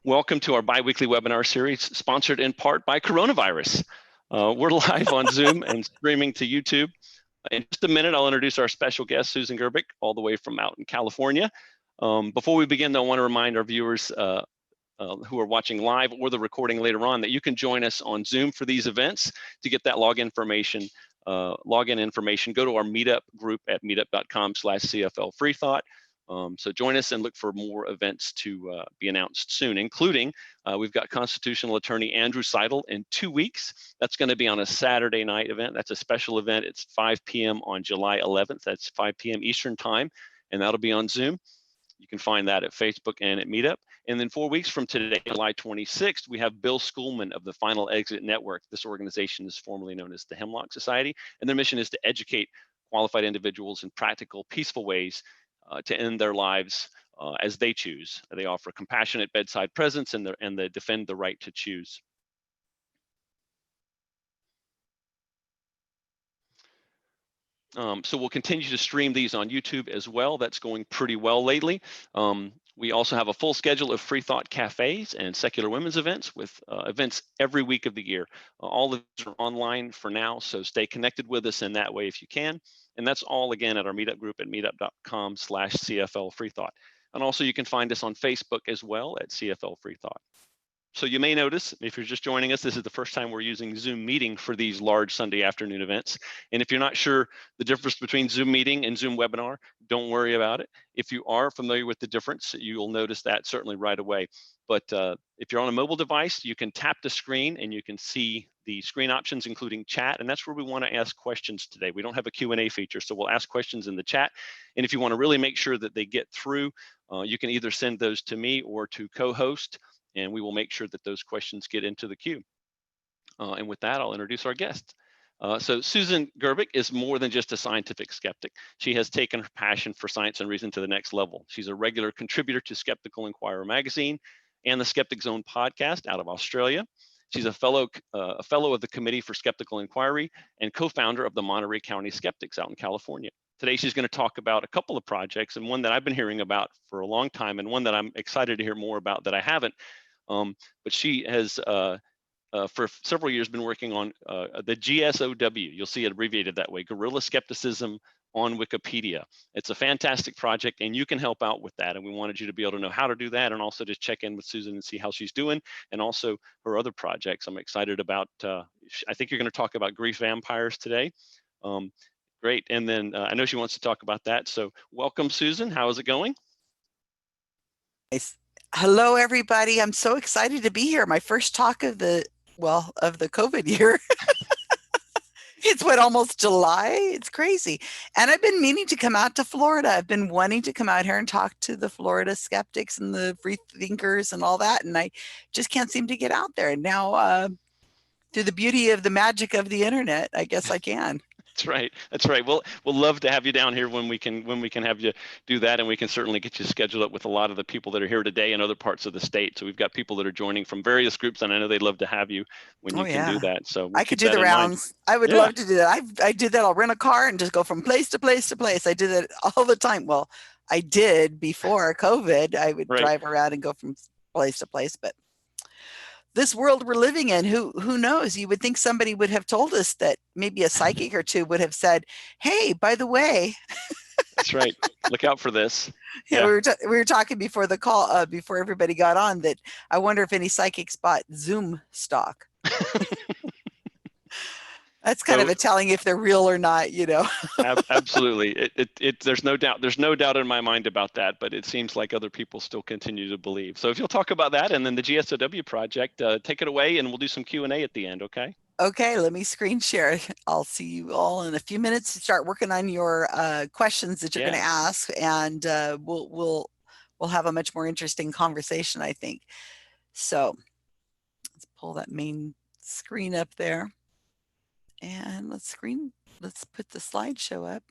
Welcome to our bi-weekly webinar series, sponsored in part by coronavirus. We're live on Zoom and streaming to YouTube. In just a minute, I'll introduce our special guest, Susan Gerbic, all the way from out in California. Before we begin, though, I want to remind our viewers who are watching live or the recording later on that you can join us on Zoom for these events. To get that login information, go to our Meetup group at meetup.com/CFL-freethought. So join us and look for more events to be announced soon, including we've got constitutional attorney Andrew Seidel in 2 weeks. That's going to be on a Saturday night event. That's a special event. It's 5 p.m. on July 11th. That's 5 p.m. Eastern time, and that'll be on Zoom. You can find that at Facebook and at Meetup. And then 4 weeks from today, July 26th, we have Bill Schoolman of the Final Exit Network. This organization is formerly known as the Hemlock Society, and their mission is to educate qualified individuals in practical, peaceful ways to end their lives as they choose. They offer compassionate bedside presence and they defend the right to choose. So we'll continue to stream these on YouTube as well. That's going pretty well lately. We also have a full schedule of Free Thought Cafes and secular women's events with events every week of the year. All of these are online for now, so stay connected with us in that way if you can. And that's all, again, at our Meetup group at meetup.com/CFL-freethought. And also you can find us on Facebook as well at CFL Freethought. So you may notice, if you're just joining us, this is the first time we're using Zoom meeting for these large Sunday afternoon events. And if you're not sure the difference between Zoom meeting and Zoom webinar, don't worry about it. If you are familiar with the difference, you'll notice that certainly right away. But if you're on a mobile device, you can tap the screen and you can see the screen options, including chat. And that's where we want to ask questions today. We don't have a Q&A feature, so we'll ask questions in the chat. And if you want to really make sure that they get through, you can either send those to me or to co-host, and we will make sure that those questions get into the queue. And with that, I'll introduce our guest. So Susan Gerbic is more than just a scientific skeptic. She has taken her passion for science and reason to the next level. She's a regular contributor to Skeptical Inquirer magazine and the Skeptic Zone podcast out of Australia. She's a fellow of the Committee for Skeptical Inquiry and co-founder of the Monterey County Skeptics out in California. Today, she's going to talk about a couple of projects, and one that I've been hearing about for a long time, and one that I'm excited to hear more about that I haven't. But she has, for several years, been working on the GSoW. You'll see it abbreviated that way, Guerrilla Skepticism on Wikipedia. It's a fantastic project, and you can help out with that. And we wanted you to be able to know how to do that, and also to check in with Susan and see how she's doing, and also her other projects. I'm excited about, I think you're going to talk about grief vampires today. Great, and then I know she wants to talk about that. So welcome, Susan. How is it going? Hello, everybody. I'm so excited to be here. My first talk of the COVID year. It's almost July. It's crazy. And I've been meaning to come out to Florida. I've been wanting to come out here and talk to the Florida skeptics and the free thinkers and all that. And I just can't seem to get out there. And now, through the beauty of the magic of the internet, I guess I can. That's right. That's right. We'll love to have you down here when we can have you do that, and we can certainly get you scheduled up with a lot of the people that are here today in other parts of the state. So we've got people that are joining from various groups, and I know they'd love to have you when you can do that. So I could do the rounds. I would love to do that. I did that. I'll rent a car and just go from place to place to place. I did that all the time. Well, I did before COVID. I would drive around and go from place to place, but this world we're living in, who knows? You would think somebody would have told us that, maybe a psychic or two would have said, hey, by the way. That's right. Look out for this. Yeah, we were talking before the call, before everybody got on, that I wonder if any psychics bought Zoom stock. That's kind of a telling if they're real or not, you know. Absolutely. There's no doubt in my mind about that, but it seems like other people still continue to believe. So if you'll talk about that and then the GSoW project, take it away, and we'll do some Q&A at the end, okay? Okay, let me screen share. I'll see you all in a few minutes to start working on your questions that you're going to ask, and we'll have a much more interesting conversation, I think. So let's pull that main screen up there. And let's put the slideshow up.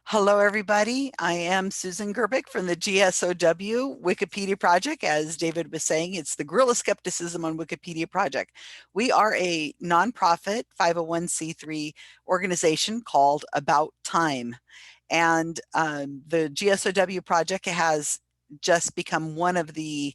Hello, everybody. I am Susan Gerbic from the GSoW Wikipedia project. As David was saying, it's the Guerrilla Skepticism on Wikipedia project. We are a nonprofit 501c3 organization called About Time. And the GSoW project has just become one of the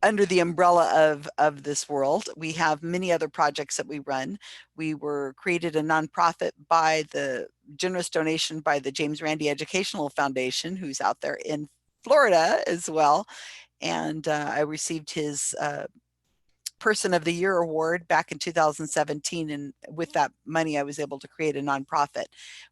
under the umbrella of this world. We have many other projects that we run. We were created a nonprofit by the generous donation by the James Randi Educational Foundation, who's out there in Florida as well. And I received his Person of the Year award back in 2017, and with that money I was able to create a nonprofit.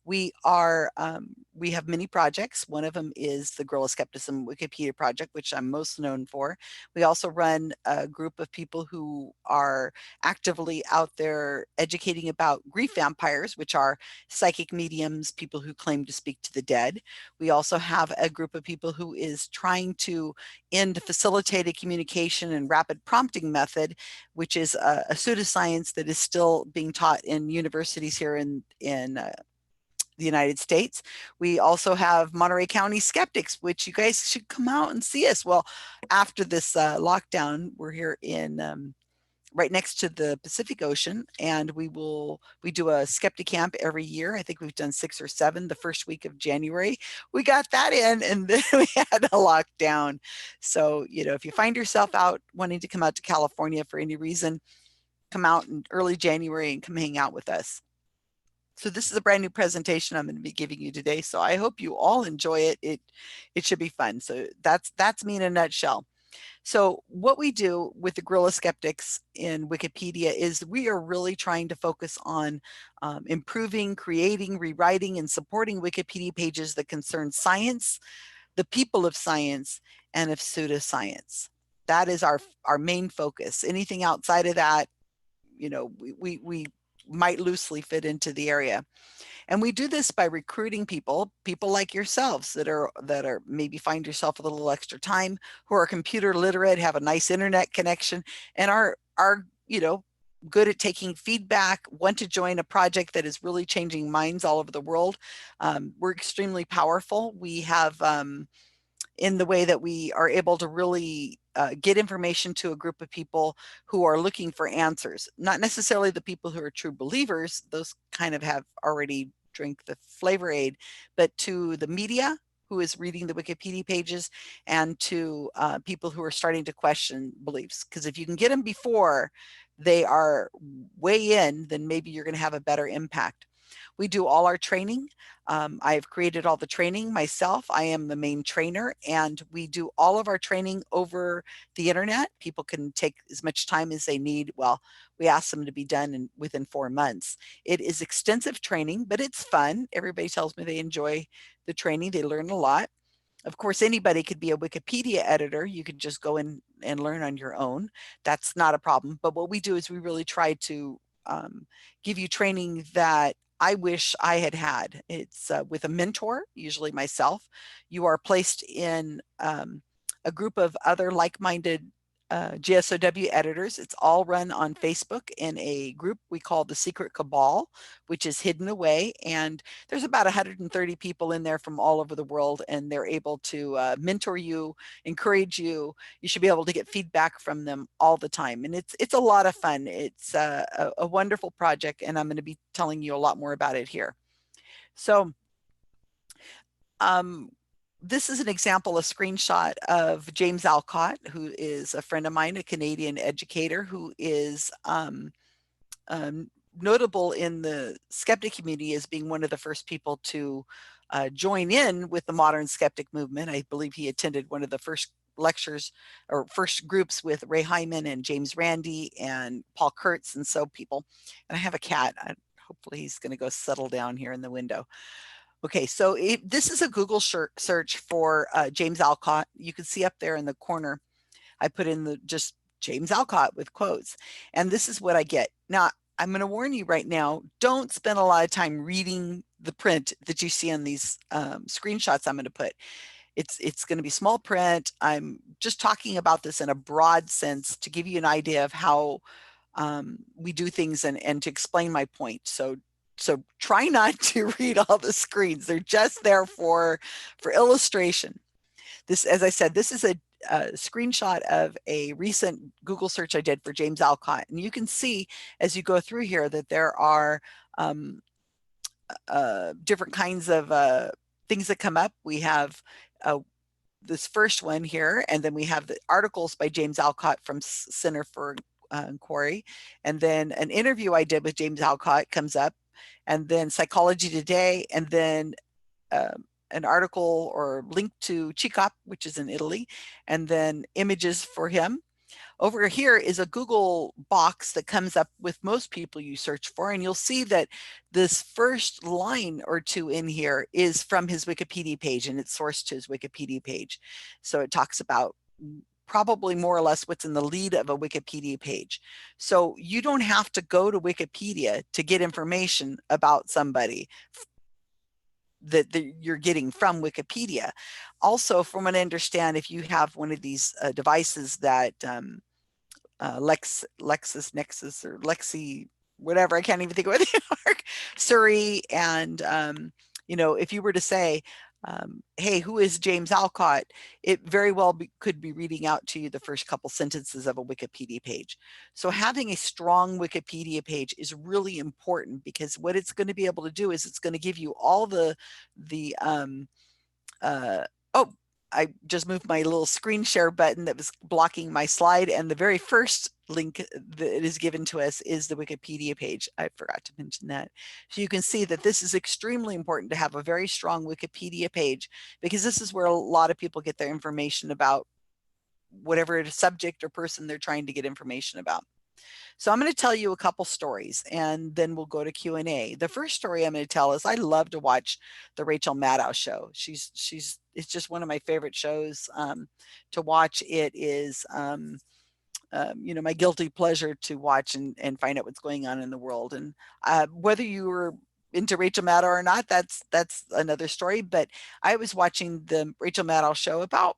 We have many projects. One of them is the Guerrilla Skepticism Wikipedia project, which I'm most known for. We also run a group of people who are actively out there educating about grief vampires, which are psychic mediums, people who claim to speak to the dead. We also have a group of people who is trying to end facilitated communication and rapid prompting method, which is a pseudoscience that is still being taught in universities here in the United States. We also have Monterey County Skeptics, which you guys should come out and see us. Well, after this lockdown, we're here in right next to the Pacific Ocean, and we do a skeptic camp every year. I think we've done 6 or 7 the first week of January. We got that in, and then we had a lockdown. So, you know, if you find yourself out wanting to come out to California for any reason, come out in early January and come hang out with us. So this is a brand new presentation I'm going to be giving you today. So I hope you all enjoy it. It should be fun. So that's me in a nutshell. So what we do with the Guerrilla Skeptics in Wikipedia is we are really trying to focus on improving, creating, rewriting, and supporting Wikipedia pages that concern science, the people of science, and of pseudoscience. That is our main focus. Anything outside of that, you know, we might loosely fit into the area. And we do this by recruiting people like yourselves that are maybe find yourself a little extra time, who are computer literate, have a nice internet connection, and are you know, good at taking feedback, want to join a project that is really changing minds all over the world. We're extremely powerful. We have in the way that we are able to really get information to a group of people who are looking for answers, not necessarily the people who are true believers. Those kind of have already drink the flavor aid, but to the media who is reading the Wikipedia pages, and to people who are starting to question beliefs. Because if you can get them before they are way in, then maybe you're going to have a better impact. We do all our training. I've created all the training myself. I am the main trainer, and we do all of our training over the internet. People can take as much time as they need. Well, we ask them to be done within 4 months. It is extensive training, but it's fun. Everybody tells me they enjoy the training. They learn a lot. Of course, anybody could be a Wikipedia editor. You could just go in and learn on your own. That's not a problem. But what we do is we really try to give you training that I wish I had had. It's with a mentor, usually myself. You are placed in a group of other like-minded GSoW editors. It's all run on Facebook in a group we call the Secret Cabal, which is hidden away. And there's about 130 people in there from all over the world, and they're able to mentor you, encourage you. You should be able to get feedback from them all the time. And it's a lot of fun. It's a wonderful project, and I'm going to be telling you a lot more about it here. So, this is an example, a screenshot of James Alcott, who is a friend of mine, a Canadian educator who is notable in the skeptic community as being one of the first people to join in with the modern skeptic movement. I believe he attended one of the first lectures or first groups with Ray Hyman and James Randi and Paul Kurtz and so people. And I have a cat. Hopefully he's going to go settle down here in the window. Okay, so this is a Google search for James Alcott. You can see up there in the corner, I put in just James Alcott with quotes, and this is what I get. Now, I'm going to warn you right now, don't spend a lot of time reading the print that you see on these screenshots I'm going to put. It's going to be small print. I'm just talking about this in a broad sense to give you an idea of how we do things and to explain my point. So try not to read all the screens. They're just there for illustration. This, as I said, this is a screenshot of a recent Google search I did for James Alcott. And you can see as you go through here that there are different kinds of things that come up. We have this first one here, and then we have the articles by James Alcott from Center for Inquiry, and then an interview I did with James Alcott comes up, and then Psychology Today, and then an article or link to CICOP, which is in Italy, and then images for him. Over here is a Google box that comes up with most people you search for, and you'll see that this first line or two in here is from his Wikipedia page, and it's sourced to his Wikipedia page. So it talks about probably more or less what's in the lead of a Wikipedia page. So you don't have to go to Wikipedia to get information about somebody that you're getting from Wikipedia. Also, from what I understand, if you have one of these devices that LexisNexis or Lexi, whatever, I can't even think of what they are, Siri, and you know, if you were to say, hey, who is James Alcott? It very well could be reading out to you the first couple sentences of a Wikipedia page. So having a strong Wikipedia page is really important, because what it's going to be able to do is it's going to give you all the oh, I just moved my little screen share button that was blocking my slide, and the very first link that is given to us is the Wikipedia page. I forgot to mention that. So you can see that this is extremely important to have a very strong Wikipedia page, because this is where a lot of people get their information about whatever subject or person they're trying to get information about. So I'm going to tell you a couple stories, and then we'll go to Q&A. The first story I'm going to tell is I love to watch the Rachel Maddow show. It's just one of my favorite shows to watch. It is, you know, my guilty pleasure to watch and find out what's going on in the world. And whether you were into Rachel Maddow or not, that's another story. But I was watching the Rachel Maddow show about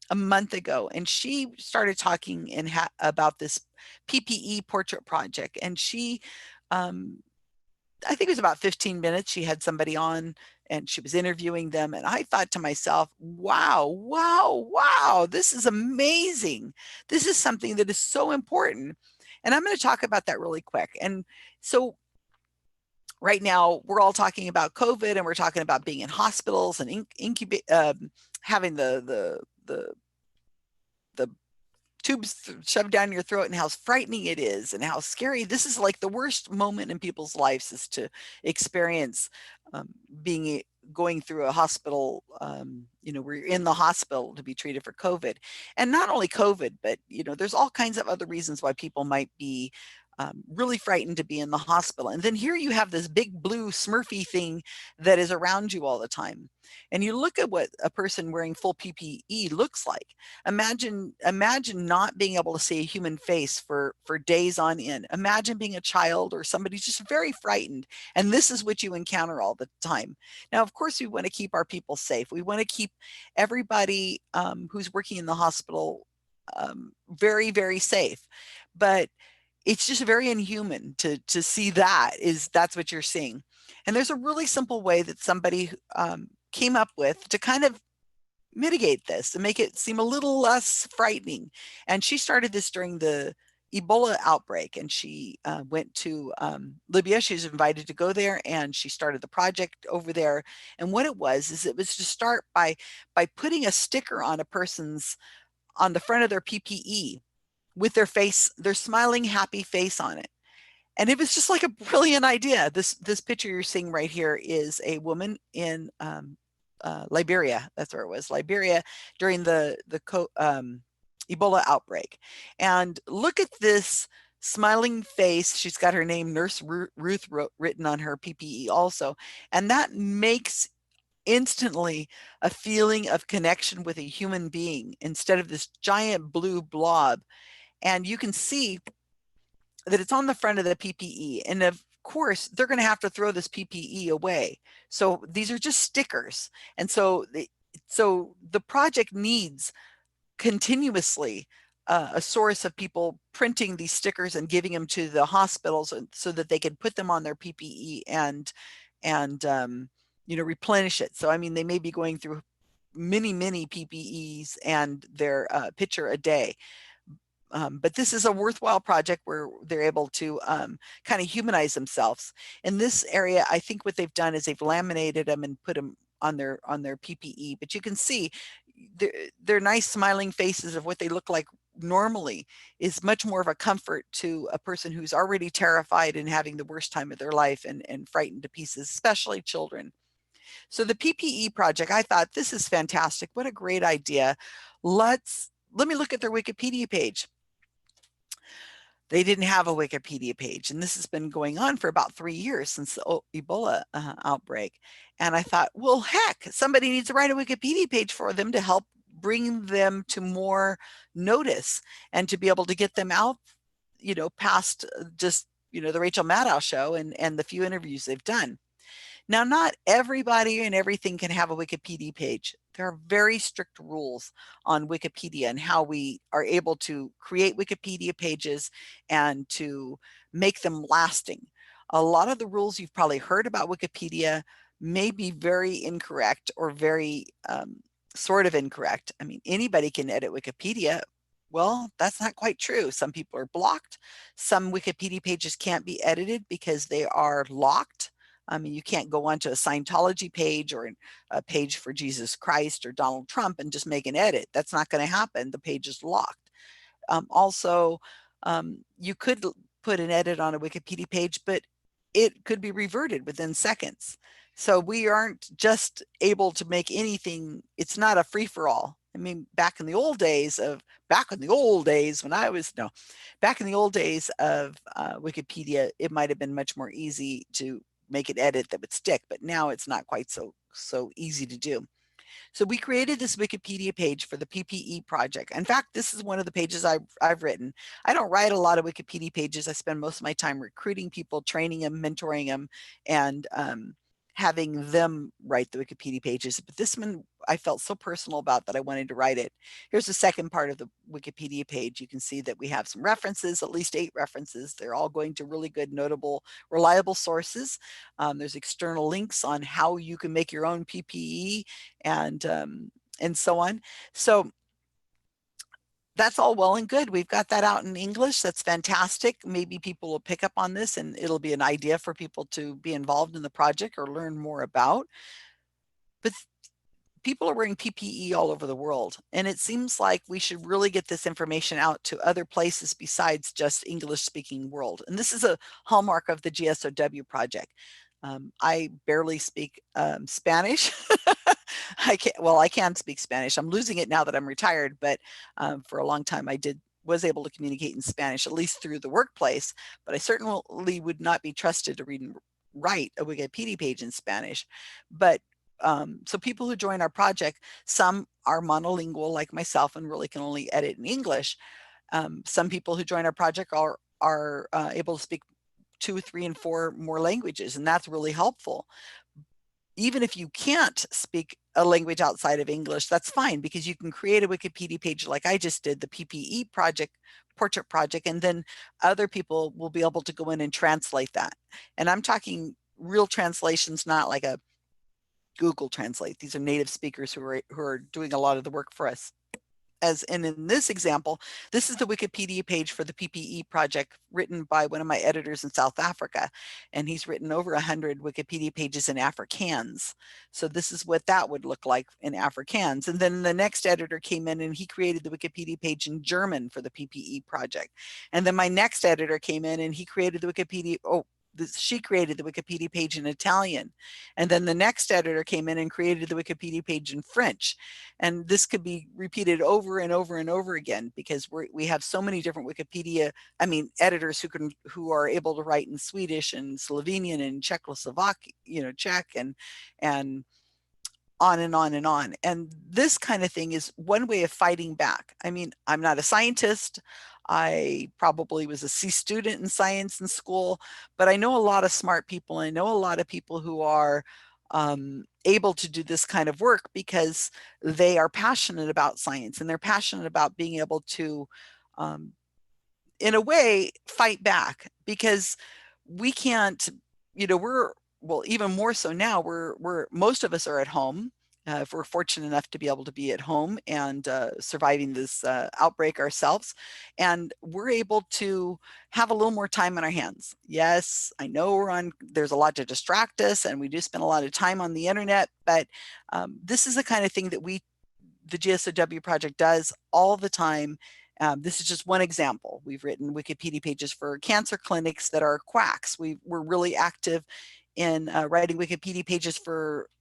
a month ago, and she started talking about this PPE portrait project, and she I think it was about 15 minutes. She had somebody on and she was interviewing them, and I thought to myself, wow, this is amazing. This is something that is so important, and I'm going to talk about that really quick. And so right now we're all talking about COVID, and we're talking about being in hospitals and having the tubes shoved down your throat, and how frightening it is and how scary. This is like the worst moment in people's lives, is to experience going through a hospital, you know, where you're in the hospital to be treated for COVID. And not only COVID, but, you know, there's all kinds of other reasons why people might be really frightened to be in the hospital. And then here you have this big blue Smurfy thing that is around you all the time. And you look at what a person wearing full PPE looks like. Imagine not being able to see a human face for days on end. Imagine being a child or somebody just very frightened. And this is what you encounter all the time. Now, of course, we want to keep our people safe. We want to keep everybody who's working in the hospital very, very safe. But it's just very inhuman to see that's what you're seeing. And there's a really simple way that somebody came up with to kind of mitigate this and make it seem a little less frightening. And she started this during the Ebola outbreak, and she went to Libya. She was invited to go there, and she started the project over there. And what it was to start by putting a sticker on the front of their PPE with their smiling, happy face on it. And it was just like a brilliant idea. This picture you're seeing right here is a woman in Liberia. That's where it was, Liberia, during the Ebola outbreak. And look at this smiling face. She's got her name, Nurse Ruth, written on her PPE also. And that makes instantly a feeling of connection with a human being instead of this giant blue blob. And you can see that it's on the front of the PPE. And of course, they're going to have to throw this PPE away. So these are just stickers. And so the project needs continuously a source of people printing these stickers and giving them to the hospitals so that they can put them on their PPE and you know, replenish it. So, I mean, they may be going through many PPEs and their picture a day. But this is a worthwhile project where they're able to kind of humanize themselves. In this area, I think what they've done is they've laminated them and put them on their PPE. But you can see their nice smiling faces of what they look like normally is much more of a comfort to a person who's already terrified and having the worst time of their life and frightened to pieces, especially children. So the PPE project, I thought, this is fantastic. What a great idea. Let me look at their Wikipedia page. They didn't have a Wikipedia page, and this has been going on for about 3 years since the Ebola outbreak. And I thought, well, heck, somebody needs to write a Wikipedia page for them to help bring them to more notice and to be able to get them out, you know, past just, you know, the Rachel Maddow show and the few interviews they've done. Now, not everybody and everything can have a Wikipedia page. There are very strict rules on Wikipedia and how we are able to create Wikipedia pages and to make them lasting. A lot of the rules you've probably heard about Wikipedia may be very incorrect or very sort of incorrect. I mean, anybody can edit Wikipedia. Well, that's not quite true. Some people are blocked. Some Wikipedia pages can't be edited because they are locked. I mean, you can't go onto a Scientology page or a page for Jesus Christ or Donald Trump and just make an edit. That's not going to happen. The page is locked. Also, you could put an edit on a Wikipedia page, but it could be reverted within seconds. So we aren't just able to make anything. It's not a free-for-all. I mean, back in the old days of Wikipedia, it might have been much more easy to make an edit that would stick, but now it's not quite so easy to do. So we created this Wikipedia page for the PPE project. In fact, this is one of the pages I've written. I don't write a lot of Wikipedia pages. I spend most of my time recruiting people, training them, mentoring them, and having them write the Wikipedia pages. But this one I felt so personal about that I wanted to write it. Here's the second part of the Wikipedia page. You can see that we have some references, at least 8 references. They're all going to really good, notable, reliable sources. There's external links on how you can make your own PPE and so on. So that's all well and good. We've got that out in English. That's fantastic. Maybe people will pick up on this and it'll be an idea for people to be involved in the project or learn more about. But people are wearing PPE all over the world. And it seems like we should really get this information out to other places besides just English speaking world. And this is a hallmark of the GSoW project. I barely speak Spanish. I can speak Spanish. I'm losing it now that I'm retired, but for a long time I was able to communicate in Spanish, at least through the workplace, but I certainly would not be trusted to read and write a Wikipedia page in Spanish. But so people who join our project, some are monolingual like myself and really can only edit in English. Some people who join our project are able to speak 2, 3, and 4 more languages, and that's really helpful. Even if you can't speak a language outside of English, that's fine, because you can create a Wikipedia page like I just did, the PPE project, portrait project, and then other people will be able to go in and translate that. And I'm talking real translations, not like a Google Translate. These are native speakers who are doing a lot of the work for us. And in this example, this is the Wikipedia page for the PPE project written by one of my editors in South Africa. And he's written over 100 Wikipedia pages in Afrikaans. So this is what that would look like in Afrikaans. And then the next editor came in and he created the Wikipedia page in German for the PPE project. And then my next editor came in and he created the Wikipedia, she created the Wikipedia page in Italian. And then the next editor came in and created the Wikipedia page in French. And this could be repeated over and over and over again, because we have so many different editors who are able to write in Swedish and Slovenian and Czechoslovakian, Czech and on and on and on. And this kind of thing is one way of fighting back. I mean, I'm not a scientist. I probably was a C student in science in school, but I know a lot of smart people. I know a lot of people who are able to do this kind of work because they are passionate about science and they're passionate about being able to, in a way, fight back, because we can't, even more so now, most of us are at home. If we're fortunate enough to be able to be at home and surviving this outbreak ourselves, and we're able to have a little more time on our hands. Yes, I know there's a lot to distract us and we do spend a lot of time on the internet, but this is the kind of thing that we the GSoW project does all the time. This is just one example. We've written Wikipedia pages for cancer clinics that are quacks. We're really active in writing Wikipedia pages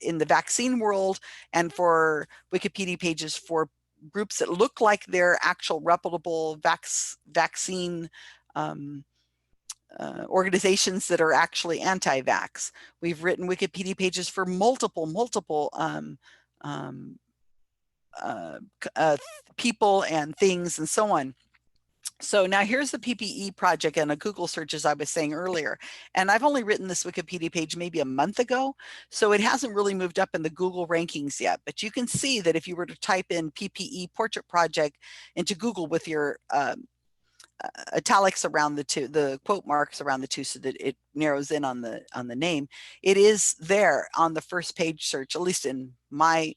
in the vaccine world, and for Wikipedia pages for groups that look like they're actual reputable vaccine organizations that are actually anti-vax. We've written Wikipedia pages for multiple people and things and so on. So now here's the PPE project and a Google search, as I was saying earlier. And I've only written this Wikipedia page maybe a month ago, so it hasn't really moved up in the Google rankings yet. But you can see that if you were to type in PPE portrait project into Google with your italics around the two, the quote marks around the two, so that it narrows in on the name, it is there on the first page search, at least in my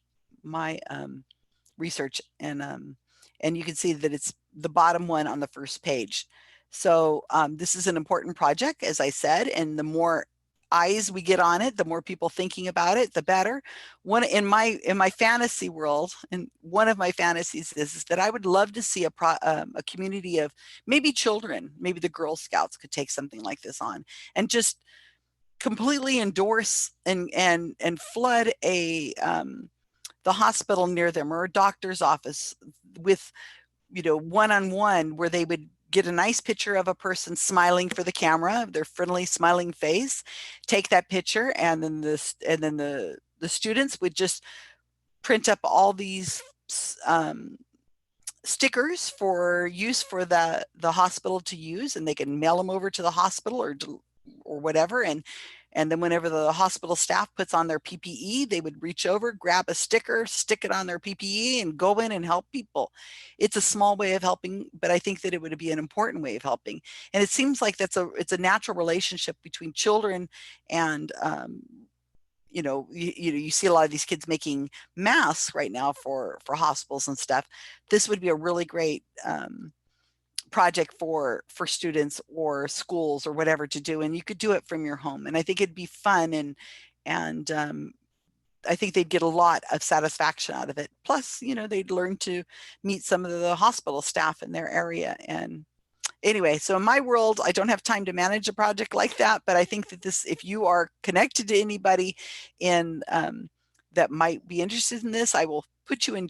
research, and you can see that it's the bottom one on the first page. So this is an important project, as I said, and the more eyes we get on it, the more people thinking about it, the better. One in my fantasy world, and one of my fantasies is that I would love to see a community of maybe children, maybe the Girl Scouts could take something like this on and just completely endorse and flood the hospital near them or a doctor's office with, one-on-one, where they would get a nice picture of a person smiling for the camera, their friendly smiling face, take that picture, and then the students would just print up all these stickers for use for the hospital to use, and they can mail them over to the hospital or whatever, and then whenever the hospital staff puts on their PPE, they would reach over, grab a sticker, stick it on their PPE, and go in and help people. It's a small way of helping, but I think that it would be an important way of helping. And it seems like it's a natural relationship between children and, you see a lot of these kids making masks right now for hospitals and stuff. This would be a really great project for students or schools or whatever to do, and you could do it from your home, and I think it'd be fun, and I think they'd get a lot of satisfaction out of it. Plus, they'd learn to meet some of the hospital staff in their area. And anyway, so in my world, I don't have time to manage a project like that, but I think that if you are connected to anybody that might be interested in this, I will put you in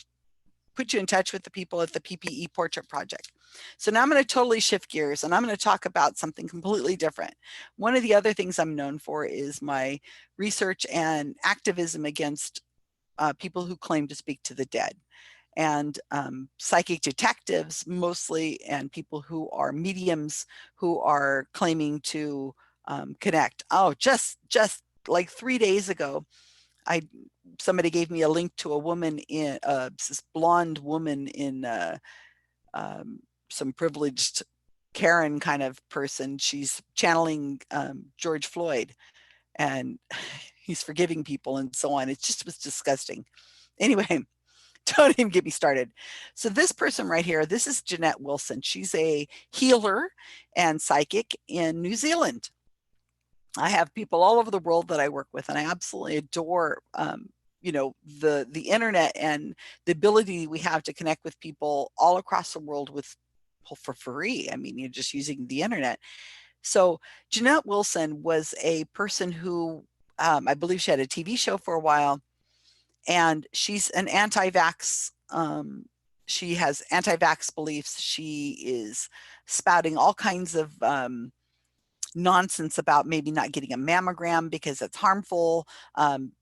touch with the people at the PPE Portrait Project. So now I'm going to totally shift gears, and I'm going to talk about something completely different. One of the other things I'm known for is my research and activism against people who claim to speak to the dead, and psychic detectives mostly, and people who are mediums who are claiming to connect. Oh, just like 3 days ago, somebody gave me a link to a woman this blonde woman in some privileged Karen kind of person. She's channeling George Floyd, and he's forgiving people and so on. It just was disgusting. Anyway, don't even get me started. So this person right here, this is Jeanette Wilson. She's a healer and psychic in New Zealand. I have people all over the world that I work with, and I absolutely adore the internet and the ability we have to connect with people all across the world for free. I mean, you're just using the internet. So Jeanette Wilson was a person who I believe she had a TV show for a while, and she's an anti-vax. She has anti-vax beliefs. She is spouting all kinds of nonsense about maybe not getting a mammogram because it's harmful.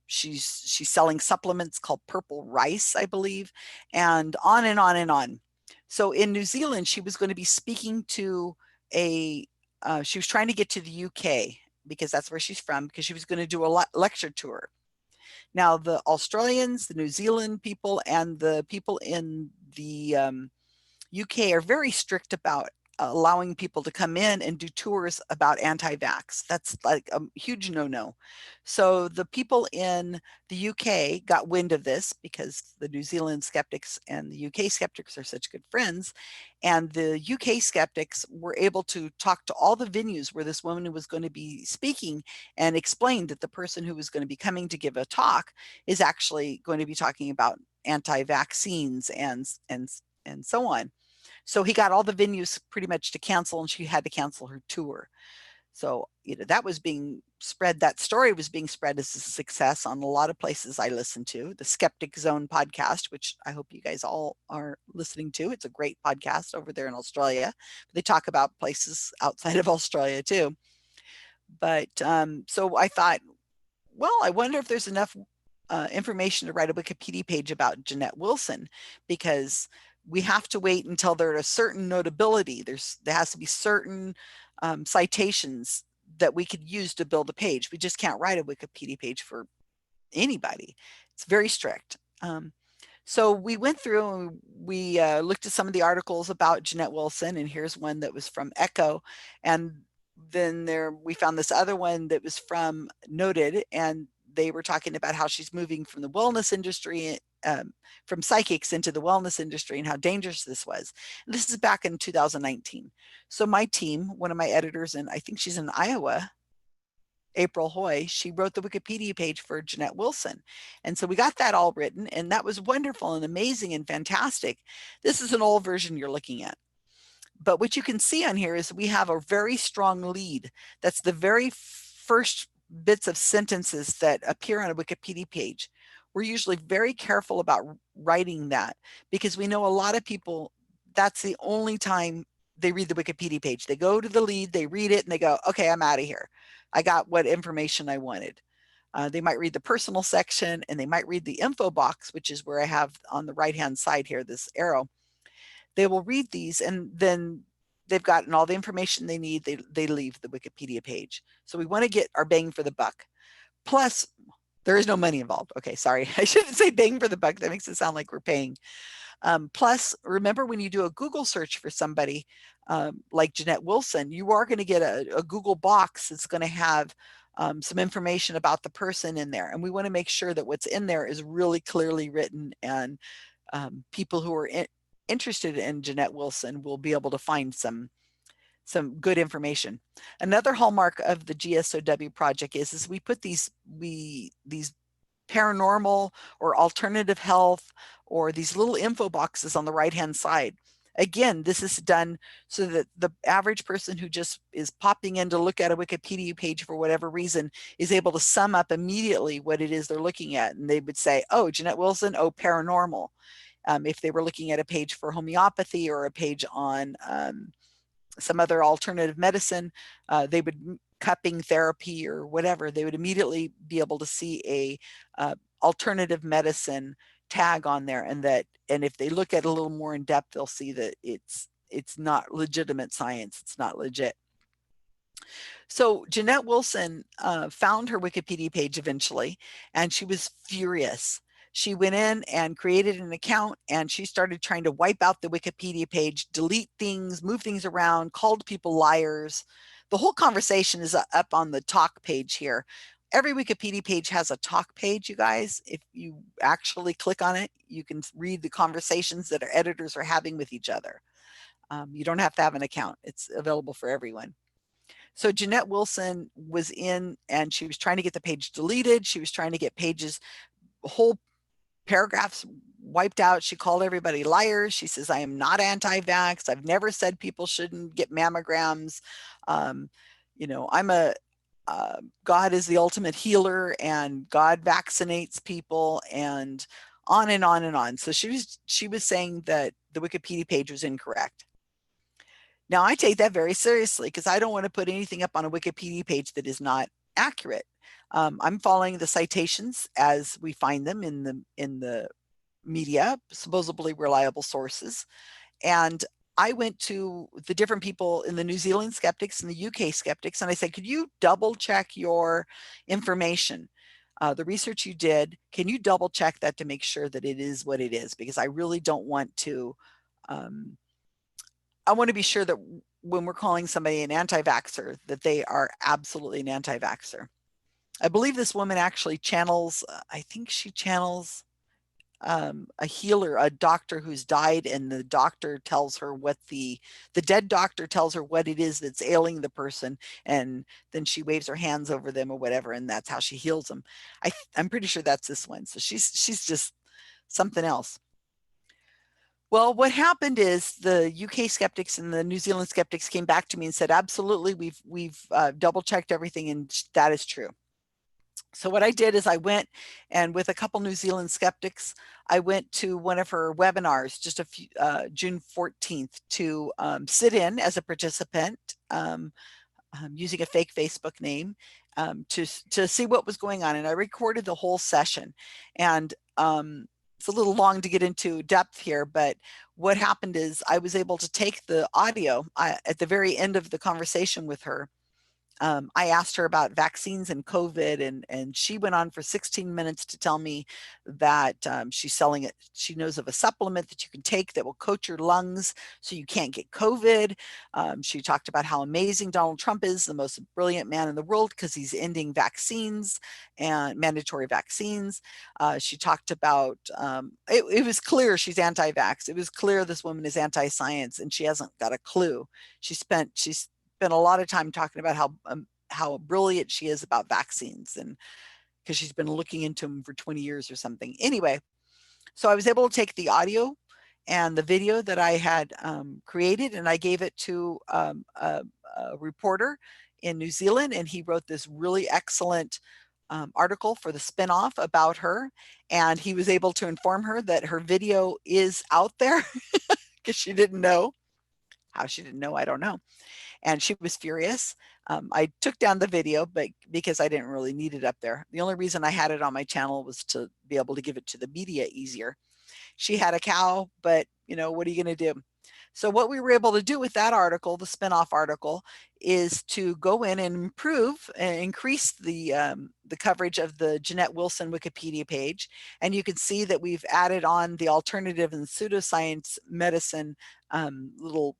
She's selling supplements called purple rice, I believe, and on and on and on. So in New Zealand, she was going to be speaking to she was trying to get to the UK because that's where she's from, because she was going to do a lecture tour. Now, the Australians, the New Zealand people, and the people in the UK are very strict about allowing people to come in and do tours about anti-vax. That's like a huge no-no. So the people in the UK got wind of this because the New Zealand skeptics and the UK skeptics are such good friends. And the UK skeptics were able to talk to all the venues where this woman was going to be speaking and explain that the person who was going to be coming to give a talk is actually going to be talking about anti-vaccines and so on. So he got all the venues pretty much to cancel, and she had to cancel her tour. So, you know, that was being spread, that story was being spread as a success on a lot of places I listen to. The Skeptic Zone podcast, which I hope you guys all are listening to. It's a great podcast over there in Australia. They talk about places outside of Australia too. But so I thought, well, I wonder if there's enough information to write a Wikipedia page about Jeanette Wilson, because we have to wait until they're at a certain notability. There has to be certain citations that we could use to build a page. We just can't write a Wikipedia page for anybody. It's very strict. So we went through and we looked at some of the articles about Jeanette Wilson, and here's one that was from Echo. And then we found this other one that was from Noted, and they were talking about how she's moving from the wellness industry, from psychics into the wellness industry, and how dangerous this was. And this is back in 2019. So my team, one of my editors, and I think she's in Iowa, April Hoy, she wrote the Wikipedia page for Jeanette Wilson. And so we got that all written, and that was wonderful and amazing and fantastic. This is an old version you're looking at. But what you can see on here is we have a very strong lead. That's the very first bits of sentences that appear on a Wikipedia page. We're usually very careful about writing that because we know a lot of people, that's the only time they read the Wikipedia page. They go to the lead, they read it, and they go, okay, I'm out of here. I got what information I wanted. They might read the personal section, and they might read the info box, which is where I have on the right-hand side here, this arrow. They will read these, and then they've gotten all the information they need. They leave the Wikipedia page. So we want to get our bang for the buck. Plus, there is no money involved. Okay, sorry. I shouldn't say bang for the buck. That makes it sound like we're paying. Plus, remember when you do a Google search for somebody like Jeanette Wilson, you are going to get a Google box that's going to have some information about the person in there. And we want to make sure that what's in there is really clearly written, and people who are interested in Jeanette Wilson will be able to find some good information. Another hallmark of the GSoW project is we put these paranormal or alternative health or these little info boxes on the right-hand side. Again, this is done so that the average person who just is popping in to look at a Wikipedia page for whatever reason is able to sum up immediately what it is they're looking at. And they would say, oh, Jeanette Wilson, oh, paranormal. If they were looking at a page for homeopathy or a page on some other alternative medicine, they would cupping therapy or whatever, they would immediately be able to see a alternative medicine tag on there, and if they look at it a little more in depth, they'll see that it's not legitimate science. It's not legit. So Jeanette Wilson found her Wikipedia page eventually, and she was furious. She went in and created an account, and she started trying to wipe out the Wikipedia page, delete things, move things around, called people liars. The whole conversation is up on the talk page here. Every Wikipedia page has a talk page, you guys. If you actually click on it, you can read the conversations that our editors are having with each other. You don't have to have an account. It's available for everyone. So Jeanette Wilson was in, and she was trying to get the page deleted. She was trying to get pages, whole paragraphs wiped out. She called everybody liars. She says, I am not anti-vax. I've never said people shouldn't get mammograms. You know, God is the ultimate healer, and God vaccinates people, and on and on and on. So she was saying that the Wikipedia page was incorrect. Now I take that very seriously because I don't want to put anything up on a Wikipedia page that is not accurate. I'm following the citations as we find them in the media, supposedly reliable sources. And I went to the different people in the New Zealand skeptics and the UK skeptics, and I said, could you double check your information? The research you did, can you double check that to make sure that it is what it is? Because I really don't want to I want to be sure that when we're calling somebody an anti-vaxxer, that they are absolutely an anti-vaxxer. I believe this woman actually channels, I think she channels a healer, a doctor who's died, and the doctor tells her what the dead doctor tells her what it is that's ailing the person, and then she waves her hands over them or whatever, and that's how she heals them. I'm pretty sure that's this one. So she's just something else. Well, what happened is the UK skeptics and the New Zealand skeptics came back to me and said, absolutely, we've double checked everything, and that is true. So what I did is I went, and with a couple New Zealand skeptics, I went to one of her webinars, just a few, June 14th, to sit in as a participant using a fake Facebook name to see what was going on. And I recorded the whole session. And it's a little long to get into depth here, but what happened is I was able to take the audio at the very end of the conversation with her. I asked her about vaccines and COVID, and she went on for 16 minutes to tell me that she's selling it. She knows of a supplement that you can take that will coat your lungs so you can't get COVID. She talked about how amazing Donald Trump is, the most brilliant man in the world because he's ending vaccines and mandatory vaccines. She talked about, it was clear she's anti-vax. It was clear this woman is anti-science, and she hasn't got a clue. She's spent a lot of time talking about how brilliant she is about vaccines, and because she's been looking into them for 20 years or something. Anyway, so I was able to take the audio and the video that I had created, and I gave it to a reporter in New Zealand, and he wrote this really excellent article for the spinoff about her, and he was able to inform her that her video is out there because she didn't know. How she didn't know, I don't know. And she was furious. I took down the video, but because I didn't really need it up there. The only reason I had it on my channel was to be able to give it to the media easier. She had a cow, but you know, what are you going to do? So what we were able to do with that article, the spinoff article, is to go in and improve and increase the coverage of the Jeanette Wilson Wikipedia page. And you can see that we've added on the alternative and pseudoscience medicine little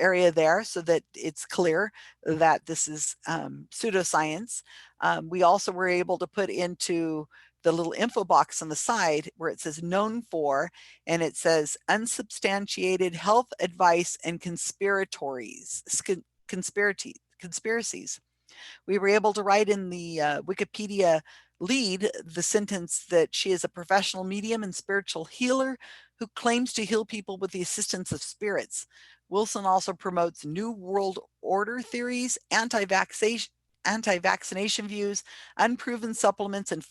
area there so that it's clear that this is pseudoscience. We also were able to put into the little info box on the side where it says known for, and it says unsubstantiated health advice and conspiracies. We were able to write in the Wikipedia lead the sentence that she is a professional medium and spiritual healer who claims to heal people with the assistance of spirits. Wilson also promotes New World Order theories, anti-vaccination views, unproven supplements, and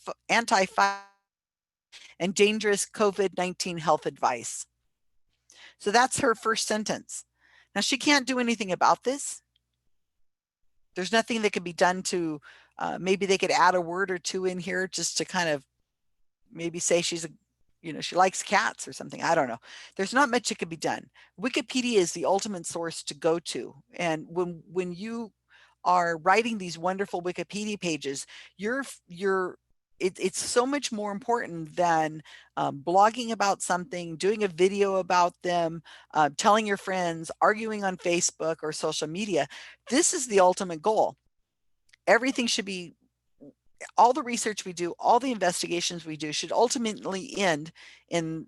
and dangerous COVID-19 health advice. So that's her first sentence. Now, she can't do anything about this. There's nothing that can be done to, maybe they could add a word or two in here just to kind of maybe say she's a, you know, she likes cats or something. I don't know. There's not much that can be done. Wikipedia is the ultimate source to go to. And when you are writing these wonderful Wikipedia pages, it's so much more important than blogging about something, doing a video about them, telling your friends, arguing on Facebook or social media. This is the ultimate goal. Everything should be, all the research we do, all the investigations we do should ultimately end in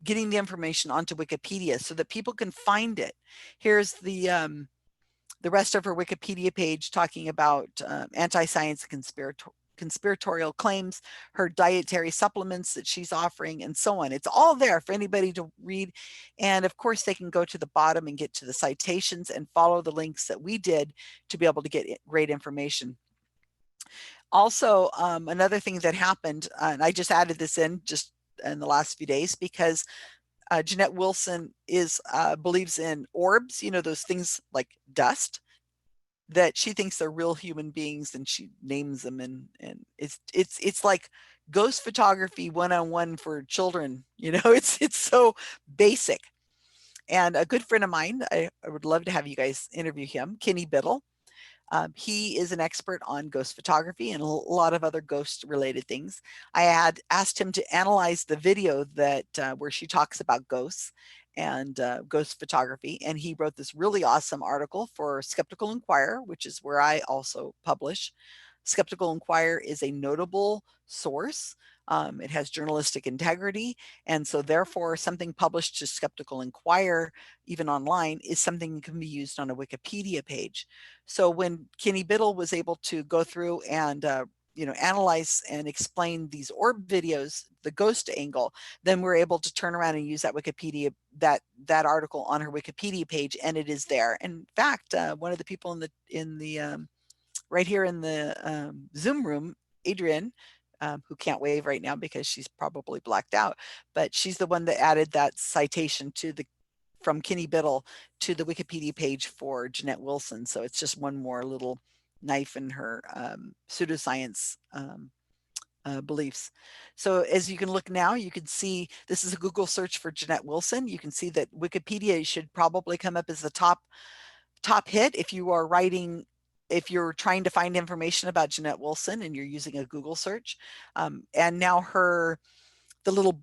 getting the information onto Wikipedia so that people can find it. Here's the rest of her Wikipedia page talking about anti-science conspiratorial claims, her dietary supplements that she's offering, and so on. It's all there for anybody to read. And of course, they can go to the bottom and get to the citations and follow the links that we did to be able to get great information. Also, another thing that happened, and I just added this in just in the last few days because Jeanette Wilson believes in orbs, you know, those things like dust, that she thinks they're real human beings, and she names them, and it's like ghost photography 101 for children, you know. It's so basic. And a good friend of mine, I would love to have you guys interview him, Kenny Biddle. He is an expert on ghost photography and a lot of other ghost related things. I had asked him to analyze the video that where she talks about ghosts, and ghost photography. And he wrote this really awesome article for Skeptical Inquirer, which is where I also publish. Skeptical Inquirer is a notable source. It has journalistic integrity. And so therefore something published to Skeptical Inquirer, even online, is something that can be used on a Wikipedia page. So when Kenny Biddle was able to go through and analyze and explain these orb videos, the ghost angle, then we're able to turn around and use that Wikipedia, that article on her Wikipedia page, and it is there. In fact, one of the people in the right here in the Zoom room, Adrienne, who can't wave right now because she's probably blacked out, but she's the one that added that citation to from Kenny Biddle to the Wikipedia page for Jeanette Wilson. So it's just one more little knife in her pseudoscience beliefs. So as you can look now, you can see this is a Google search for Jeanette Wilson. You can see that Wikipedia should probably come up as the top hit if you are writing, if you're trying to find information about Jeanette Wilson and you're using a Google search. And now the little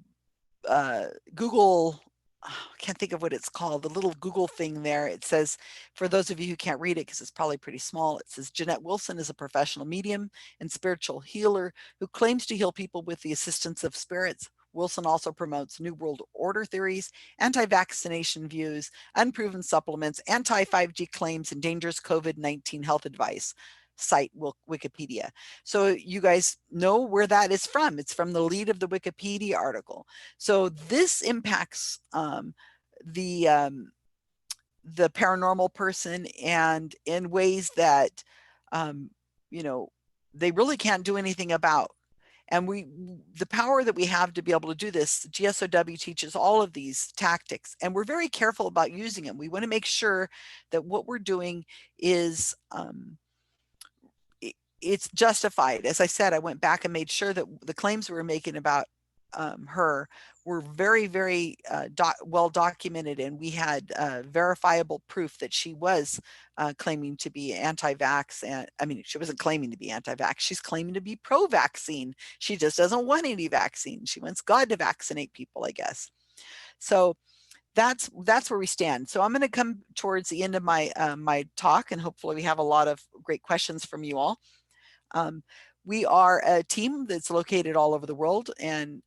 Google, I can't think of what it's called, the little Google thing there. It says, for those of you who can't read it because it's probably pretty small, it says Jeanette Wilson is a professional medium and spiritual healer who claims to heal people with the assistance of spirits. Wilson also promotes New World Order theories, anti-vaccination views, unproven supplements, anti-5G claims, and dangerous COVID-19 health advice. Cite Wikipedia. So you guys know where that is from. It's from the lead of the Wikipedia article. So this impacts the paranormal person, and in ways that they really can't do anything about. And the power that we have to be able to do this, GSoW teaches all of these tactics, and we're very careful about using them. We want to make sure that what we're doing is it's justified. As I said, I went back and made sure that the claims we were making about her were very, very well documented, and we had verifiable proof that she was claiming to be anti-vax. And I mean, she wasn't claiming to be anti-vax, she's claiming to be pro-vaccine. She just doesn't want any vaccine. She wants God to vaccinate people, I guess. So that's where we stand. So I'm going to come towards the end of my my talk, and hopefully we have a lot of great questions from you all. We are a team that's located all over the world, and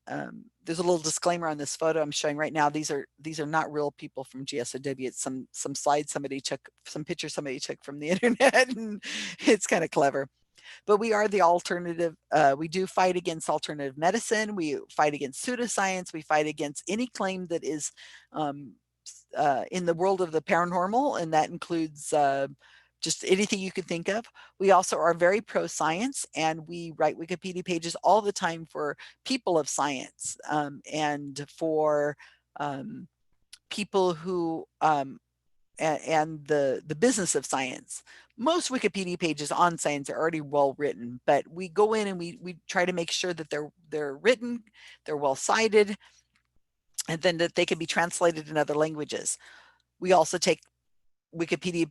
there's a little disclaimer on this photo I'm showing right now. These are not real people from GSoW. It's some slides somebody took, some pictures somebody took from the internet, and it's kind of clever. But we are the alternative. We do fight against alternative medicine. We fight against pseudoscience. We fight against any claim that is in the world of the paranormal, and that includes just anything you could think of. We also are very pro-science, and we write Wikipedia pages all the time for people of science, and for people who and the business of science. Most Wikipedia pages on science are already well written, but we go in and we try to make sure that they're written, they're well cited, and then that they can be translated in other languages. We also take Wikipedia,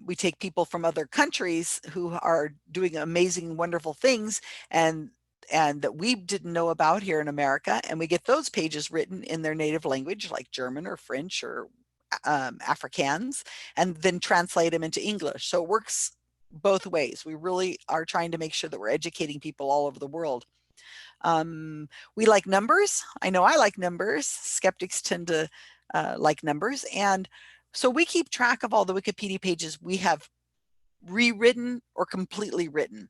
we take people from other countries who are doing amazing, wonderful things, and that we didn't know about here in America, and we get those pages written in their native language, like German or French or Afrikaans, and then translate them into English. So it works both ways. We really are trying to make sure that we're educating people all over the world. We like numbers. I know I like numbers. Skeptics tend to like numbers, and so we keep track of all the Wikipedia pages we have rewritten or completely written.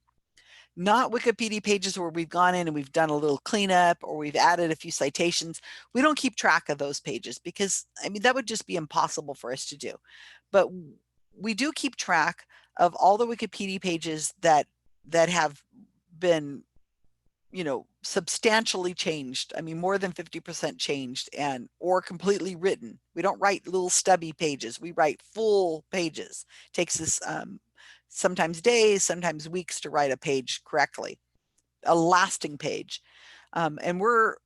Not Wikipedia pages where we've gone in and we've done a little cleanup or we've added a few citations. We don't keep track of those pages because, I mean, that would just be impossible for us to do. But we do keep track of all the Wikipedia pages that have been, substantially changed. I mean, more than 50% changed or completely written. We don't write little stubby pages. We write full pages. It takes us sometimes days, sometimes weeks to write a page correctly, a lasting page. And we're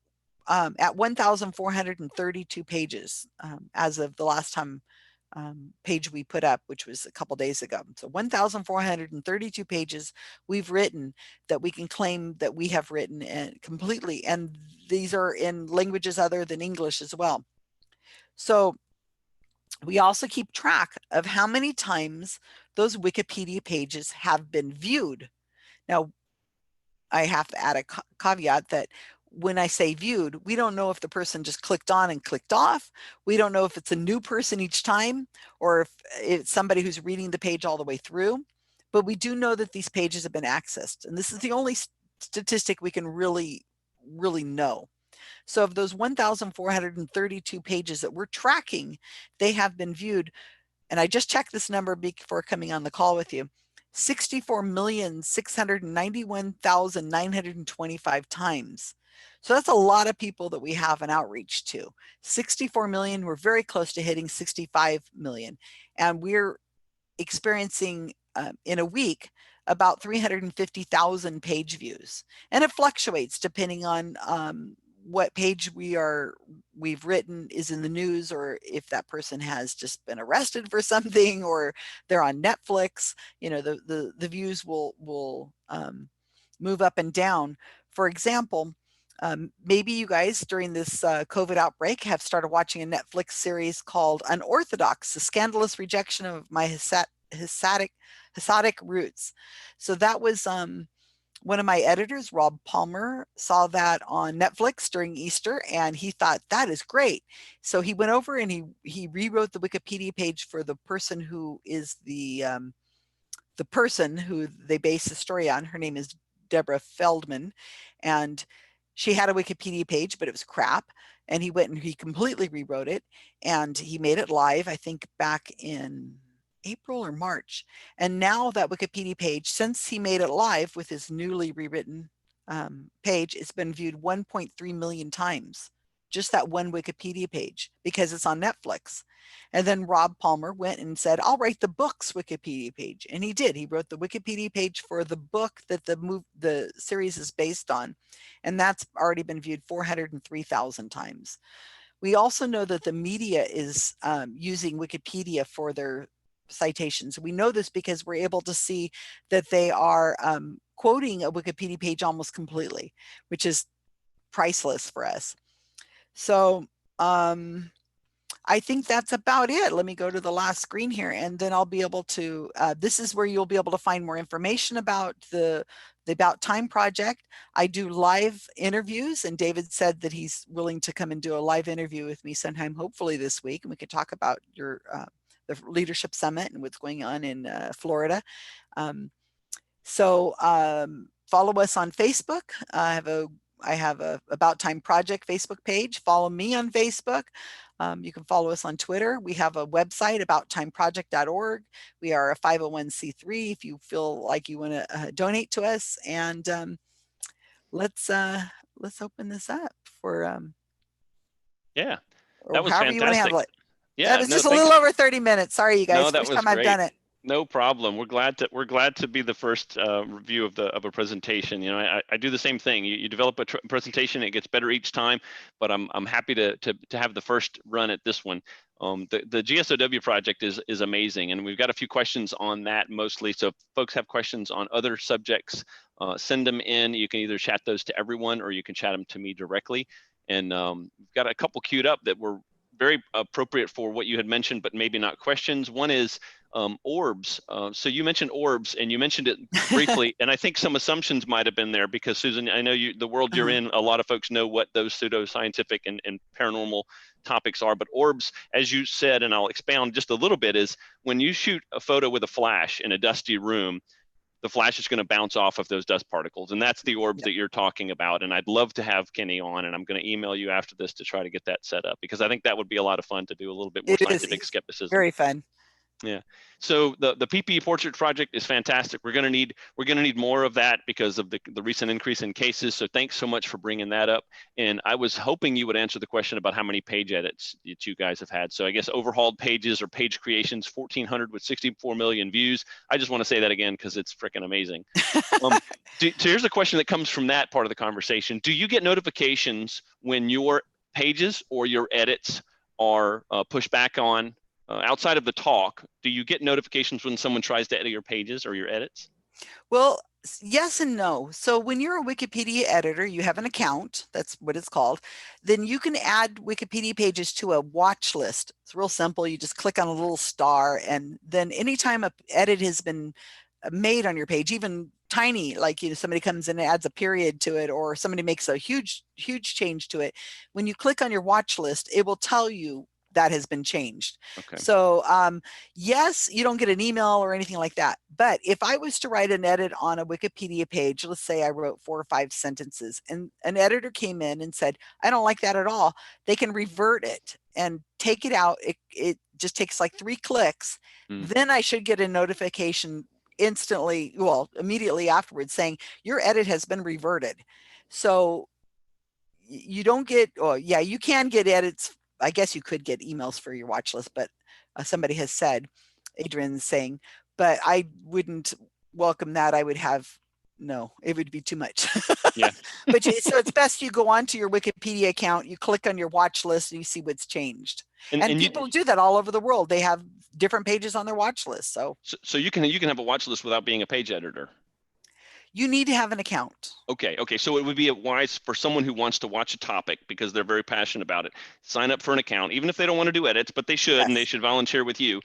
at 1,432 pages as of the last time page we put up, which was a couple days ago. So 1,432 pages we've written that we can claim that we have written and completely, and these are in languages other than English as well. So we also keep track of how many times those Wikipedia pages have been viewed. Now, I have to add a caveat that when I say viewed, we don't know if the person just clicked on and clicked off. We don't know if it's a new person each time, or if it's somebody who's reading the page all the way through. But we do know that these pages have been accessed. And this is the only statistic we can really know. So of those 1,432 pages that we're tracking, they have been viewed. And I just checked this number before coming on the call with you. 64,691,925 times. So that's a lot of people that we have an outreach to. 64 million, we're very close to hitting 65 million. And we're experiencing in a week about 350,000 page views. And it fluctuates depending on what page we've written is in the news, or if that person has just been arrested for something, or they're on Netflix. You know, the views will move up and down. For example, maybe you guys during this COVID outbreak have started watching a Netflix series called Unorthodox: The Scandalous Rejection of My Hasidic Roots. So that was one of my editors, Rob Palmer, saw that on Netflix during Easter, and he thought that is great. So he went over and he rewrote the Wikipedia page for the person who is the person who they base the story on. Her name is Deborah Feldman, and she had a Wikipedia page, but it was crap. And he went and he completely rewrote it, and he made it live, I think back in April or March. And now that Wikipedia page, since he made it live with his newly rewritten page, it's been viewed 1.3 million times. Just that one Wikipedia page, because it's on Netflix. And then Rob Palmer went and said, I'll write the book's Wikipedia page. And he did. He wrote the Wikipedia page for the book that the series is based on. And that's already been viewed 403,000 times. We also know that the media is using Wikipedia for their citations. We know this because we're able to see that they are quoting a Wikipedia page almost completely, which is priceless for us. So I think that's about it. Let me go to the last screen here, and then I'll be able to, this is where you'll be able to find more information about the About Time project. I do live interviews, and David said that he's willing to come and do a live interview with me sometime, hopefully this week, and we could talk about your the Leadership Summit and what's going on in Florida. Follow us on Facebook. I have a About Time Project Facebook page. Follow me on Facebook. You can follow us on Twitter. We have a website, abouttimeproject.org. We are a 501c3 if you feel like you want to donate to us. And let's open this up for yeah, that was however fantastic. You want to handle it. Yeah, that was just a little over 30 minutes. Sorry, you guys. No, that First was time great. I've done it. No problem. We're glad to be the first review of a presentation. You know, I do the same thing. You develop a presentation, it gets better each time. But I'm happy to have the first run at this one. The GSoW project is amazing, and we've got a few questions on that mostly. So if folks have questions on other subjects, send them in. You can either chat those to everyone, or you can chat them to me directly. And we've got a couple queued up that were very appropriate for what you had mentioned, but maybe not questions. One is orbs. So you mentioned orbs, and you mentioned it briefly, and I think some assumptions might have been there because, Susan, I know the world you're in, a lot of folks know what those pseudoscientific and paranormal topics are, but orbs, as you said, and I'll expound just a little bit, is when you shoot a photo with a flash in a dusty room, the flash is going to bounce off of those dust particles. And that's the orbs that you're talking about. And I'd love to have Kenny on, and I'm going to email you after this to try to get that set up, because I think that would be a lot of fun to do a little bit more scientific skepticism. Very fun. Yeah. So the PPE portrait project is fantastic. We're going to need more of that because of the recent increase in cases. So thanks so much for bringing that up. And I was hoping you would answer the question about how many page edits that you guys have had. So I guess overhauled pages or page creations, 1,400 with 64 million views. I just want to say that again because it's freaking amazing. So here's a question that comes from that part of the conversation. Do you get notifications when your pages or your edits are pushed back on? Outside of the talk, do you get notifications when someone tries to edit your pages or your edits? Well, Yes and no. So when you're a Wikipedia editor, you have an account, that's what it's called. Then you can add Wikipedia pages to a watch list. It's real simple. You just click on a little star, and then anytime an edit has been made on your page, even tiny, like somebody comes in and adds a period to it, or somebody makes a huge change to it, when you click on your watch list, it will tell you that has been changed. Okay. So yes, you don't get an email or anything like that. But if I was to write an edit on a Wikipedia page, let's say I wrote 4 or 5 sentences and an editor came in and said, I don't like that at all, they can revert it and take it out. It just takes like 3 clicks. Then I should get a notification instantly, well, immediately afterwards, saying your edit has been reverted. So you don't get, oh yeah, you can get edits. I guess you could get emails for your watch list, but somebody has said, Adrian's saying, but I wouldn't welcome that. I would have, no, it would be too much. Yeah. But so it's best you go onto your Wikipedia account, you click on your watch list, and you see what's changed. And people do that all over the world. They have different pages on their watch list. So you can have a watch list without being a page editor. You need to have an account. Okay. So it would be wise for someone who wants to watch a topic because they're very passionate about it, sign up for an account, even if they don't want to do edits, but they should, and they should volunteer with you.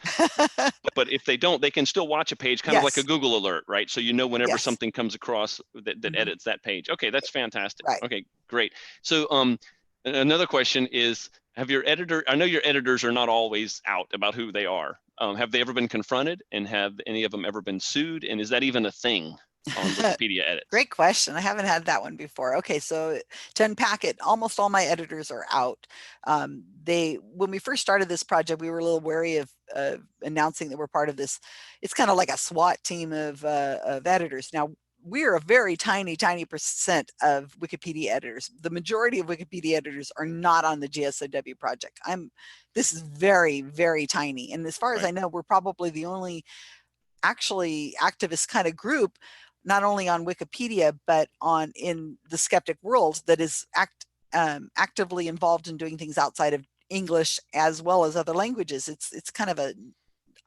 But if they don't, they can still watch a page, kind of like a Google alert, right? So whenever something comes across that edits that page. Okay, that's fantastic. Right. Okay, great. So another question is, I know your editors are not always out about who they are. Have they ever been confronted, and have any of them ever been sued? And is that even a thing on Wikipedia edits? Great question. I haven't had that one before. Okay, so to unpack it, almost all my editors are out. When we first started this project, we were a little wary of announcing that we're part of this. It's kind of like a SWAT team of editors. Now, we're a very tiny percent of Wikipedia editors. The majority of Wikipedia editors are not on the GSoW project. This is very, very tiny. And as far as I know, we're probably the only actually activist kind of group, not only on Wikipedia, but in the skeptic world, that is actively involved in doing things outside of English as well as other languages. It's kind of a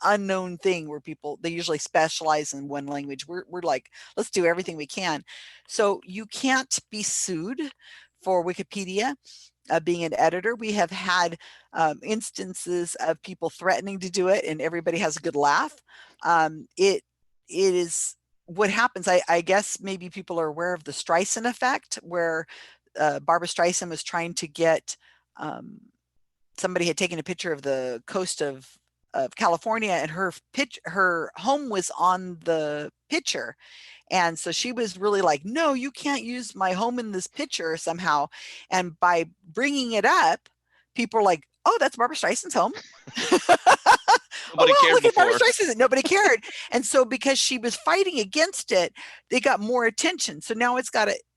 unknown thing where they usually specialize in one language. We're like, let's do everything we can. So you can't be sued for Wikipedia being an editor. We have had instances of people threatening to do it, and everybody has a good laugh. It is what happens. I guess maybe people are aware of the Streisand Effect, where Barbara Streisand was trying to get, somebody had taken a picture of the coast of California, and her home was on the picture. And so she was really like, no, you can't use my home in this picture somehow. And by bringing it up, people are like, oh, that's Barbara Streisand's home. Nobody cared look before. At Barbara Streisand. Nobody cared. And so because she was fighting against it, they got more attention. So now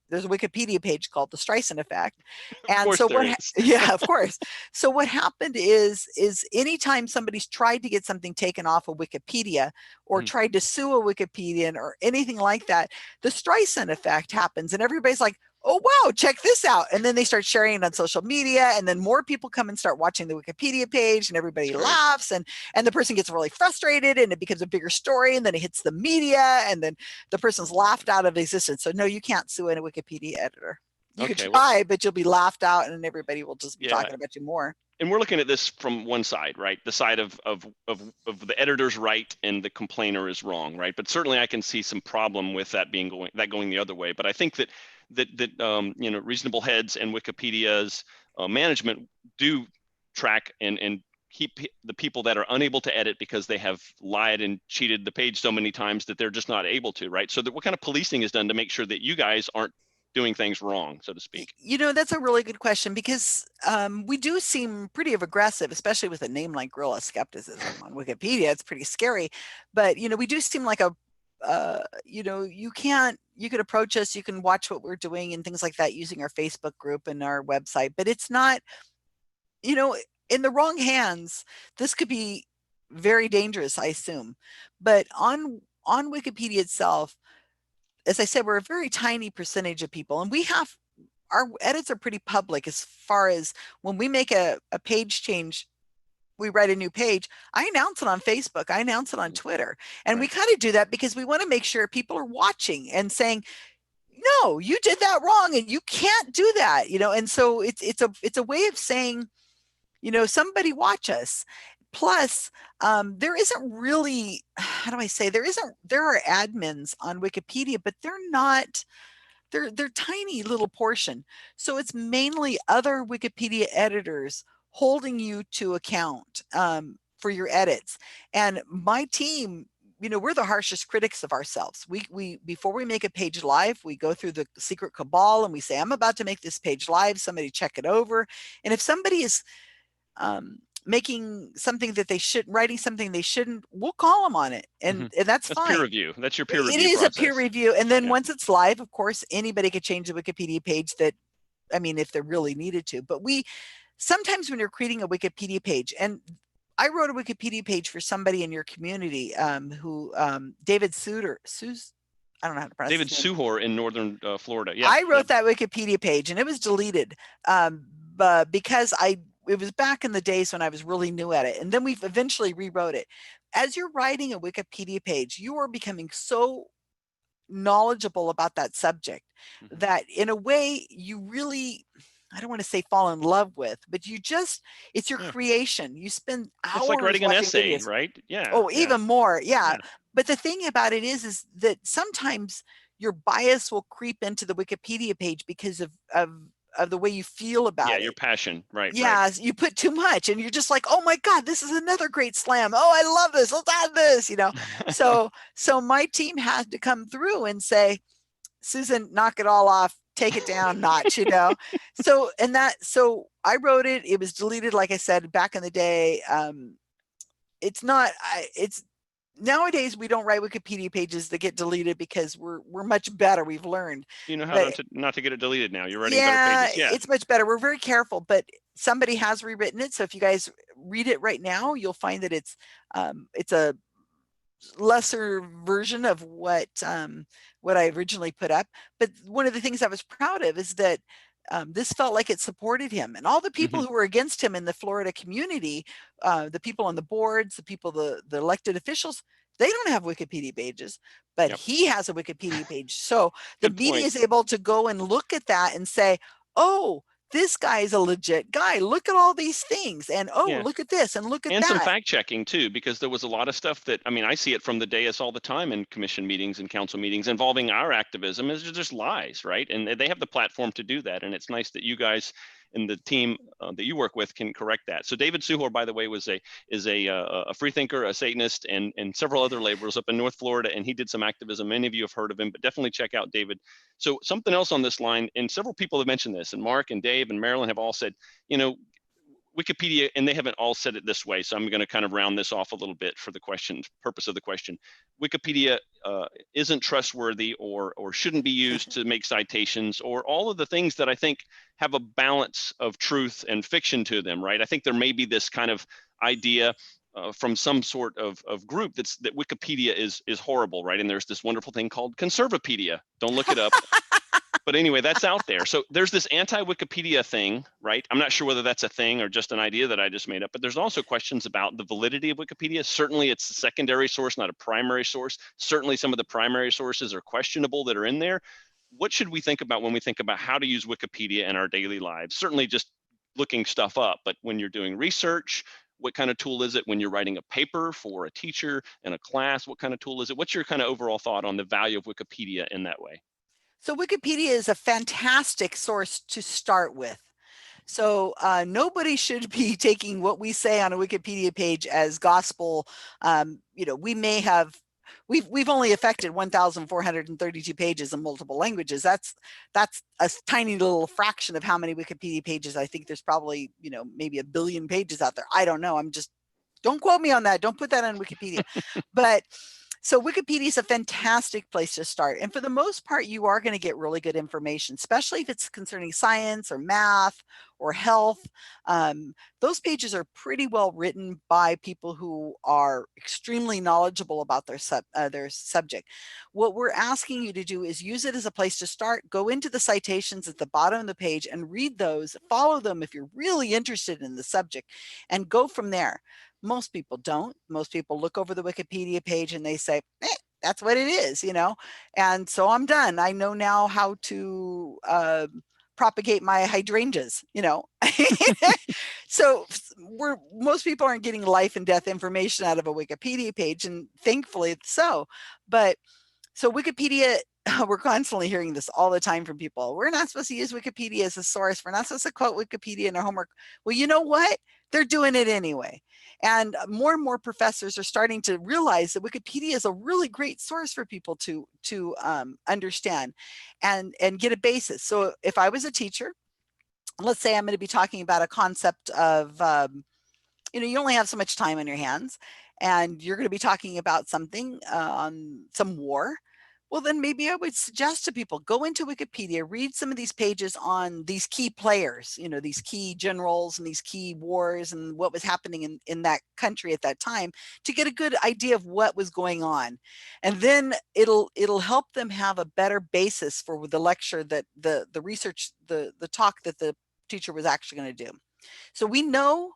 there's a Wikipedia page called the Streisand Effect. And so yeah, of course. So what happened is anytime somebody's tried to get something taken off of Wikipedia or tried to sue a Wikipedian or anything like that, the Streisand Effect happens, and everybody's like, oh, wow, check this out. And then they start sharing it on social media, and then more people come and start watching the Wikipedia page, and everybody laughs, and the person gets really frustrated, and it becomes a bigger story, and then it hits the media, and then the person's laughed out of existence. So no, you can't sue a Wikipedia editor. You could try, but you'll be laughed out, and everybody will just be talking about you more. And we're looking at this from one side, right? The side of the editor's right and the complainer is wrong, right? But certainly I can see some problem with that going the other way. But I think that reasonable heads and Wikipedia's management do track and keep the people that are unable to edit because they have lied and cheated the page so many times that they're just not able to, right? So what kind of policing is done to make sure that you guys aren't doing things wrong, so to speak? That's a really good question, because we do seem pretty aggressive, especially with a name like Guerrilla Skepticism on Wikipedia. It's pretty scary, but we do seem like you could approach us, you can watch what we're doing and things like that using our Facebook group and our website, but it's not, in the wrong hands, this could be very dangerous, I assume. But on Wikipedia itself, as I said, we're a very tiny percentage of people, and our edits are pretty public as far as when we make a page change, we write a new page, I announce it on Facebook, I announce it on Twitter. And we Right. kind of do that because we want to make sure people are watching and saying, no, you did that wrong and you can't do that, you know. And so it's a way of saying, you know, somebody watch us. Plus, there isn't really, how do I say, there are admins on Wikipedia, but they're tiny little portion. So it's mainly other Wikipedia editors holding you to account for your edits. And my team, you know, we're the harshest critics of ourselves. We before we make a page live, we go through the secret cabal and we say, I'm about to make this page live, somebody check it over. And if somebody is making something that they shouldn't, writing something they shouldn't, we'll call them on it. And that's fine. Peer review. That's your peer review It is process. a peer review. And then once it's live, of course, anybody could change the Wikipedia page that, I mean, if they really needed to. But sometimes when you're creating a Wikipedia page, and I wrote a Wikipedia page for somebody in your community who, David I don't know how to pronounce David his name. Suhor in Northern Florida. Yeah. I wrote that Wikipedia page and it was deleted because it was back in the days when I was really new at it. And then we've eventually rewrote it. As you're writing a Wikipedia page, you are becoming so knowledgeable about that subject that in a way you really, I don't want to say fall in love with, but it's your creation. You spend hours. It's like writing an essay, videos. right? Yeah. Oh, even more. Yeah. But the thing about it is that sometimes your bias will creep into the Wikipedia page because of the way you feel about it. Yeah, your passion, right? Yeah, right. You put too much and you're just like, oh my God, this is another great slam. Oh, I love this. Let's add this, you know. So my team had to come through and say, Susan, knock it all off, take it down notch, you know. So I wrote it. It was deleted, like I said, back in the day. Nowadays we don't write Wikipedia pages that get deleted because we're much better. We've learned. You know how not to get it deleted now. You're writing better pages. Yeah, it's much better. We're very careful, but somebody has rewritten it. So if you guys read it right now, you'll find that it's a lesser version of what I originally put up. But one of the things I was proud of is that this felt like it supported him, and all the people who were against him in the Florida community, the people on the boards, the people, the elected officials, they don't have Wikipedia pages, but he has a Wikipedia page. So the media is able to go and look at that and say, oh, this guy is a legit guy. Look at all these things. And look at this and look at that. And some fact checking too, because there was a lot of stuff that, I mean, I see it from the dais all the time in commission meetings and council meetings involving our activism is just lies, right? And they have the platform to do that. And it's nice that you guys and the team that you work with can correct that. So David Suhor, by the way, is a free thinker, a Satanist, and several other laborers up in North Florida, and he did some activism. Many of you have heard of him, but definitely check out David. So something else on this line, and several people have mentioned this, and Mark and Dave and Marilyn have all said, you know, Wikipedia, and they haven't all said it this way, so I'm going to kind of round this off a little bit for the purpose of the question. Wikipedia isn't trustworthy or shouldn't be used to make citations or all of the things that I think have a balance of truth and fiction to them, right? I think there may be this kind of idea from some sort of group that Wikipedia is horrible, right? And there's this wonderful thing called Conservapedia. Don't look it up. But anyway, that's out there. So there's this anti-Wikipedia thing, right? I'm not sure whether that's a thing or just an idea that I just made up, but there's also questions about the validity of Wikipedia. Certainly it's a secondary source, not a primary source. Certainly some of the primary sources are questionable that are in there. What should we think about when we think about how to use Wikipedia in our daily lives? Certainly just looking stuff up, but when you're doing research, what kind of tool is it? When you're writing a paper for a teacher in a class, what kind of tool is it? What's your kind of overall thought on the value of Wikipedia in that way? So Wikipedia is a fantastic source to start with. So nobody should be taking what we say on a Wikipedia page as gospel. You know, we've only affected 1,432 pages in multiple languages. That's a tiny little fraction of how many Wikipedia pages. I think there's probably, you know, maybe 1 billion pages out there. I don't know. Don't quote me on that. Don't put that on Wikipedia. But So Wikipedia is a fantastic place to start. And for the most part, you are going to get really good information, especially if it's concerning science or math or health. Those pages are pretty well written by people who are extremely knowledgeable about their subject. What we're asking you to do is use it as a place to start. Go into the citations at the bottom of the page and read those, follow them if you're really interested in the subject, and go from there. Most people don't. Most people look over the Wikipedia page and they say, that's what it is, you know, and so I'm done. I know now how to propagate my hydrangeas, you know. So most people aren't getting life and death information out of a Wikipedia page, and thankfully so. But so Wikipedia, we're constantly hearing this all the time from people. We're not supposed to use Wikipedia as a source. We're not supposed to quote Wikipedia in our homework. Well, you know what? They're doing it anyway. And more professors are starting to realize that Wikipedia is a really great source for people to understand and get a basis. So if I was a teacher, let's say I'm going to be talking about a concept of, you know, you only have so much time on your hands, and you're going to be talking about something on some war. Well, then maybe I would suggest to people, go into Wikipedia, read some of these pages on these key players, you know, these key generals and these key wars and what was happening in that country at that time, to get a good idea of what was going on. And then it'll help them have a better basis for the lecture, that the research, the talk that the teacher was actually going to do. So we know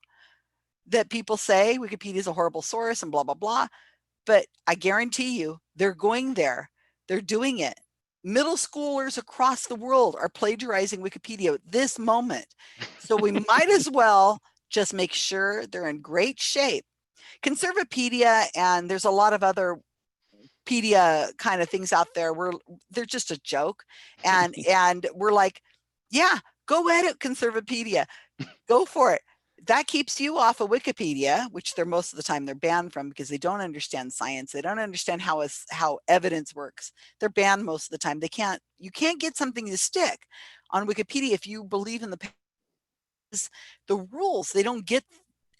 that people say Wikipedia is a horrible source and blah, blah, blah. But I guarantee you, they're going there. They're doing it. Middle schoolers across the world are plagiarizing Wikipedia at this moment. So we might as well just make sure they're in great shape. Conservapedia, and there's a lot of other pedia kind of things out there where they're just a joke. And we're like, yeah, go edit Conservapedia. Go for it. That keeps you off of Wikipedia, which they're most of the time they're banned from because they don't understand science. They don't understand how evidence works. They're banned most of the time. You can't get something to stick on Wikipedia if you believe in the rules. They don't get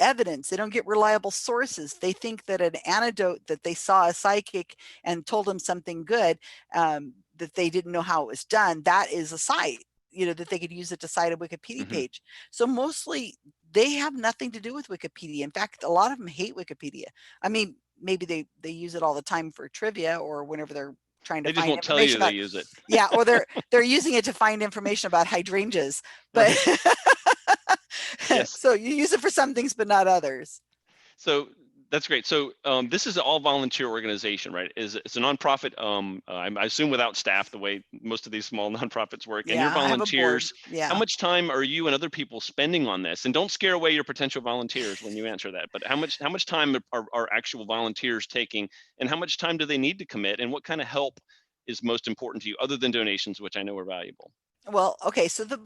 evidence. They don't get reliable sources. They think that an anecdote that they saw a psychic and told them something good, that they didn't know how it was done, that is a site, you know, that they could use it to cite a Wikipedia page. So mostly they have nothing to do with Wikipedia. In fact, a lot of them hate Wikipedia. I mean, maybe they use it all the time for trivia or whenever they're trying to they just find won't tell you they use it. Yeah, or they're using it to find information about hydrangeas. But yes. So you use it for some things, but not others. So that's great. So this is an all volunteer organization, right? It's a nonprofit. I assume without staff, the way most of these small nonprofits work. Yeah, and you're volunteers. Yeah. How much time are you and other people spending on this? And don't scare away your potential volunteers when you answer that. But how much time are actual volunteers taking, and how much time do they need to commit? And what kind of help is most important to you, other than donations, which I know are valuable? Well, okay, so the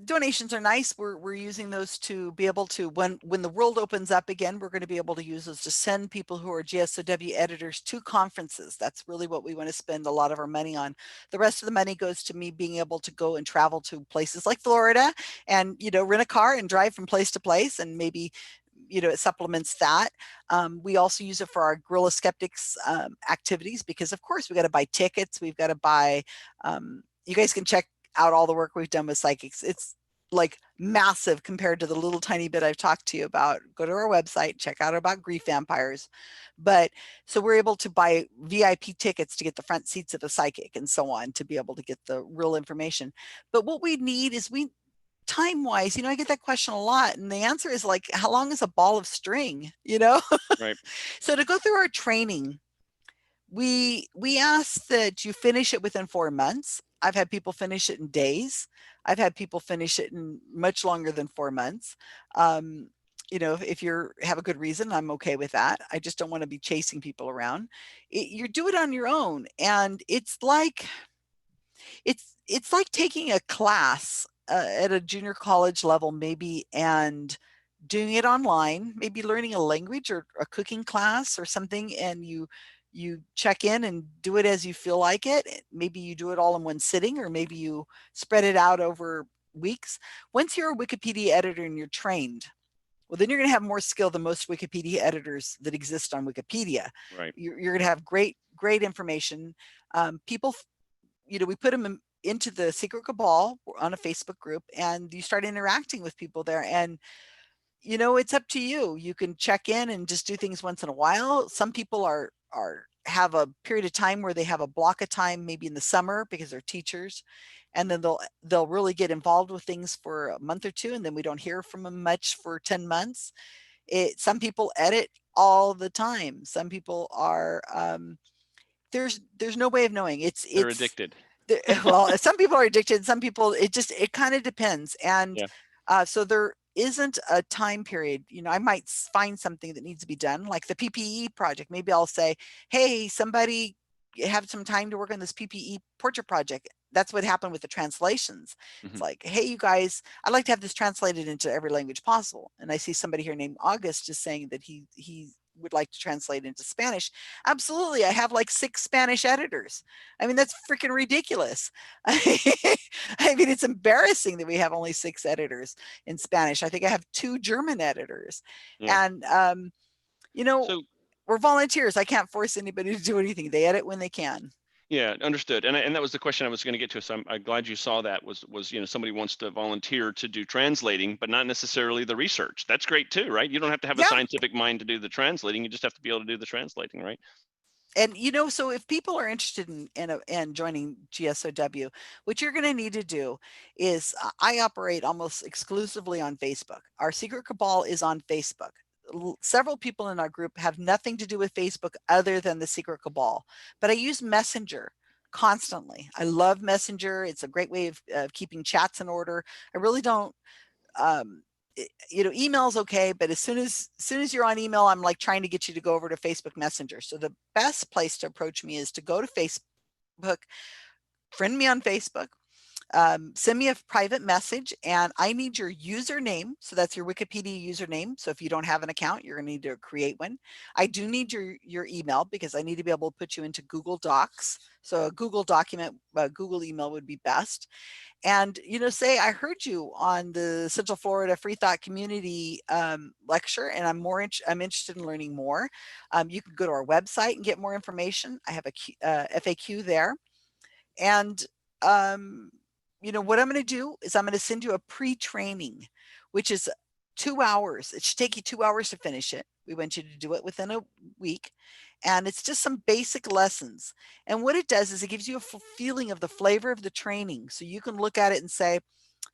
donations are nice. We're using those to be able to, when the world opens up again, we're going to be able to use those to send people who are GSoW editors to conferences. That's really what we want to spend a lot of our money on. The rest of the money goes to me being able to go and travel to places like Florida and, you know, rent a car and drive from place to place, and maybe, you know, it supplements that. We also use it for our Guerrilla Skeptics activities, because of course we got to buy tickets. We've got to buy, you guys can check out all the work we've done with psychics. It's like massive compared to the little tiny bit I've talked to you about. Go to our website, check out about grief vampires. But so we're able to buy VIP tickets to get the front seats of a psychic and so on, to be able to get the real information. But what we need is, time wise, you know, I get that question a lot, and the answer is like, how long is a ball of string, you know? Right. So to go through our training, we ask that you finish it within 4 months. I've had people finish it in days. I've had people finish it in much longer than 4 months. You know, if you have a good reason, I'm okay with that. I just don't want to be chasing people around. You do it on your own, and it's like taking a class at a junior college level, maybe, and doing it online, maybe learning a language or a cooking class or something, and you check in and do it as you feel like it. Maybe you do it all in one sitting, or maybe you spread it out over weeks. Once you're a Wikipedia editor and you're trained, well, then you're going to have more skill than most Wikipedia editors that exist on Wikipedia. Right. You're going to have great great information. People, you know, we put them into the secret cabal on a Facebook group, and you start interacting with people there. And you know, it's up to you. You can check in and just do things once in a while. Some people have a period of time where they have a block of time, maybe in the summer because they're teachers, and then they'll really get involved with things for a month or two, and then we don't hear from them much for 10 months. Some people edit all the time. Some people are there's no way of knowing. They're addicted. Well, some people are addicted. Some people, it kind of depends. And yeah. So there isn't a time period. You know, I might find something that needs to be done, like the PPE project. Maybe I'll say, hey, somebody have some time to work on this PPE portrait project. That's what happened with the translations. It's like, hey, you guys, I'd like to have this translated into every language possible. And I see somebody here named August just saying that he would like to translate into Spanish. Absolutely. I have like 6 Spanish editors. I mean, that's freaking ridiculous. I mean, it's embarrassing that we have only 6 editors in Spanish. I think I have 2 German editors. And, you know, so, we're volunteers. I can't force anybody to do anything. They edit when they can. Yeah, understood. And that was the question I was going to get to. So I'm glad you saw that was, you know, somebody wants to volunteer to do translating, but not necessarily the research. That's great too, right? You don't have to have a scientific mind to do the translating. You just have to be able to do the translating, right? And, you know, so if people are interested in joining GSoW, what you're going to need to do is, I operate almost exclusively on Facebook. Our secret cabal is on Facebook. Several people in our group have nothing to do with Facebook other than the secret cabal, but I use Messenger constantly. I love Messenger. It's a great way of keeping chats in order. I really don't, you know, email's okay, but as soon as you're on email, I'm like trying to get you to go over to Facebook Messenger. So the best place to approach me is to go to Facebook, friend me on Facebook, send me a private message, and I need your username. So that's your Wikipedia username. So if you don't have an account, you're going to need to create one. I do need your email because I need to be able to put you into Google Docs. So a Google document, Google email would be best. And, you know, say I heard you on the Central Florida Free Thought Community lecture, and I'm interested in learning more. You can go to our website and get more information. I have a FAQ there. And, you know, what I'm going to do is I'm going to send you a pre-training, which is 2 hours. It should take you 2 hours to finish it. We want you to do it within a week. And it's just some basic lessons. And what it does is it gives you a feeling of the flavor of the training. So you can look at it and say,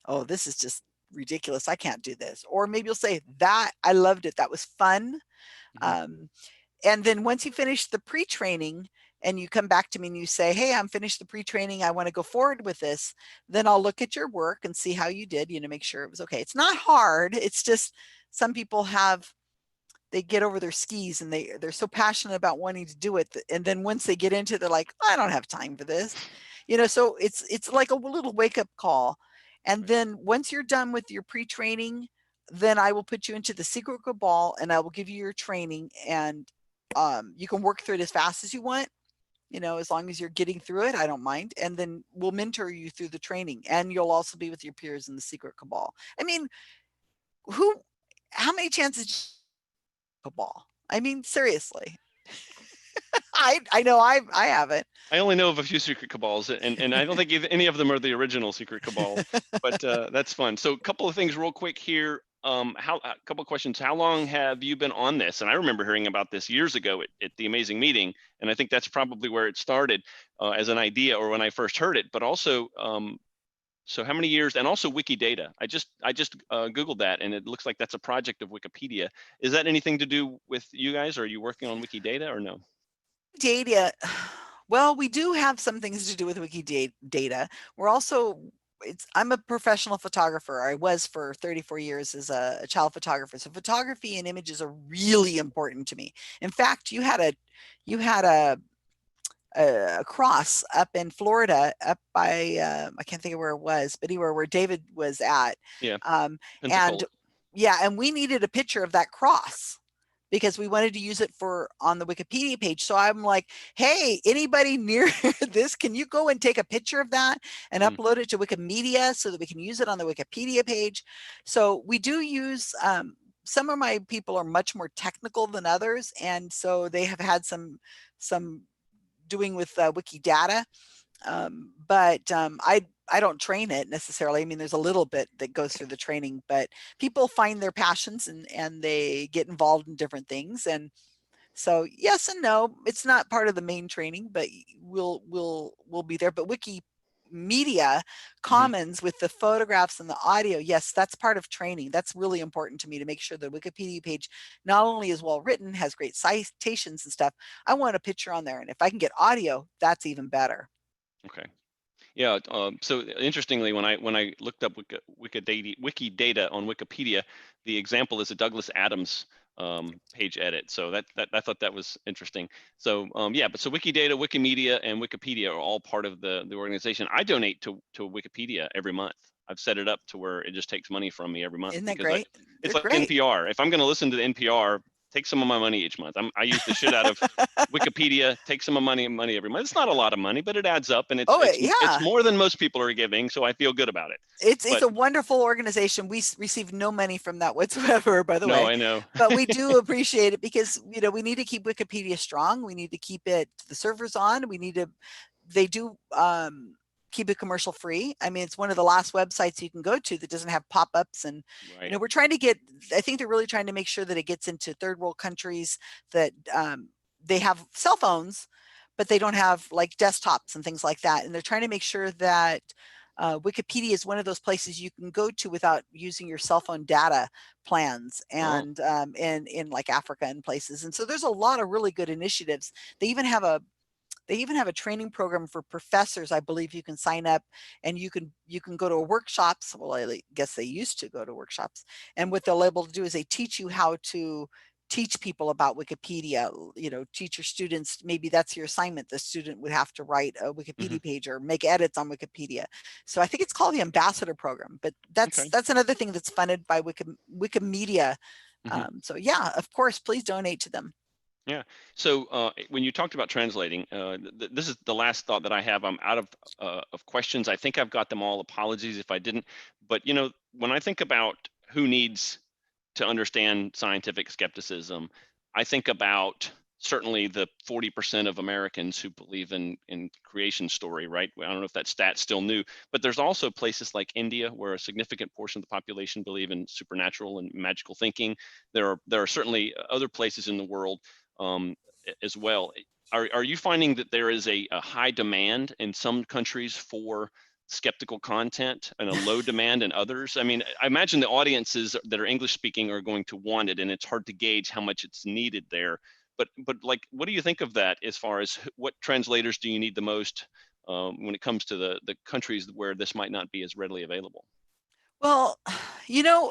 oh, this is just ridiculous. I can't do this. Or maybe you'll say, that I loved it. That was fun. And then once you finish the pre-training and you come back to me and you say, hey, I'm finished the pre-training, I want to go forward with this, then I'll look at your work and see how you did, you know, make sure it was okay. It's not hard. It's just some people they get over their skis and they're so passionate about wanting to do it. And then once they get into it, they're like, I don't have time for this, you know, so it's like a little wake up call. And then once you're done with your pre-training, then I will put you into the secret cabal and I will give you your training, and you can work through it as fast as you want, you know, as long as you're getting through it, I don't mind. And then we'll mentor you through the training, and you'll also be with your peers in the secret cabal. I mean, how many chances cabal? I mean, seriously. I know I haven't. I only know of a few secret cabals, and I don't think any of them are the original secret cabal, but that's fun. So a couple of things real quick here. A couple of questions. How long have you been on this? And I remember hearing about this years ago at the amazing meeting, and I think that's probably where it started as an idea, or when I first heard it. But also, so how many years? And also Wikidata. I just Googled that, and it looks like that's a project of Wikipedia. Is that anything to do with you guys? Or are you working on Wikidata or no? Data. Well, we do have some things to do with Wikidata. We're also, I'm a professional photographer. I was for 34 years as a child photographer. So photography and images are really important to me. In fact, you had a cross up in Florida, up by I can't think of where it was, but anywhere where David was at. Yeah. And we needed a picture of that cross, because we wanted to use it on the Wikipedia page. So I'm like, hey, anybody near this, can you go and take a picture of that and upload it to Wikimedia so that we can use it on the Wikipedia page? So we do use, some of my people are much more technical than others. And so they have had some doing with Wikidata. But I don't train it necessarily. I mean, there's a little bit that goes through the training, but people find their passions and they get involved in different things. And so yes and no, it's not part of the main training, but we'll be there. But Wikimedia Commons with the photographs and the audio, yes, that's part of training. That's really important to me, to make sure the Wikipedia page not only is well written, has great citations and stuff. I want a picture on there, and if I can get audio, that's even better. Okay. Yeah. So interestingly, when I looked up Wikidata on Wikipedia, the example is a Douglas Adams page edit. So that I thought that was interesting. So yeah, but so Wikidata, Wikimedia, and Wikipedia are all part of the organization. I donate to Wikipedia every month. I've set it up to where it just takes money from me every month. Isn't that great? It's like great. NPR. If I'm going to listen to the NPR, take some of my money each month. I use the shit out of Wikipedia, take some of money every month. It's not a lot of money, but it adds up, and it's more than most people are giving, so I feel good about it. It's a wonderful organization. We receive no money from that whatsoever, by the way. No, I know. But we do appreciate it, because we need to keep Wikipedia strong. We need to keep the servers on. They do keep it commercial free. I mean, it's one of the last websites you can go to that doesn't have pop-ups, and we're trying to I think they're really trying to make sure that it gets into third world countries that they have cell phones, but they don't have like desktops and things like that. And they're trying to make sure that Wikipedia is one of those places you can go to without using your cell phone data plans, and in like Africa and places. And so there's a lot of really good initiatives. They even have a training program for professors. I believe you can sign up, and you can go to workshops. Well, I guess they used to go to workshops, and what they'll able to do is they teach you how to teach people about Wikipedia, teach your students. Maybe that's your assignment. The student would have to write a Wikipedia page or make edits on Wikipedia. So I think it's called the Ambassador Program, but that's another thing that's funded by Wikimedia. So yeah, of course, please donate to them. Yeah. So when you talked about translating, this is the last thought that I have. I'm out of questions. I think I've got them all. Apologies if I didn't. But when I think about who needs to understand scientific skepticism, I think about certainly the 40% of Americans who believe in creation story, right? I don't know if that stat's still new, but there's also places like India where a significant portion of the population believe in supernatural and magical thinking. There are certainly other places in the world as well. Are you finding that there is a high demand in some countries for skeptical content and a low demand in others? I mean, I imagine the audiences that are English speaking are going to want it, and it's hard to gauge how much it's needed there. But like, what do you think of that as far as what translators do you need the most when it comes to the countries where this might not be as readily available? Well,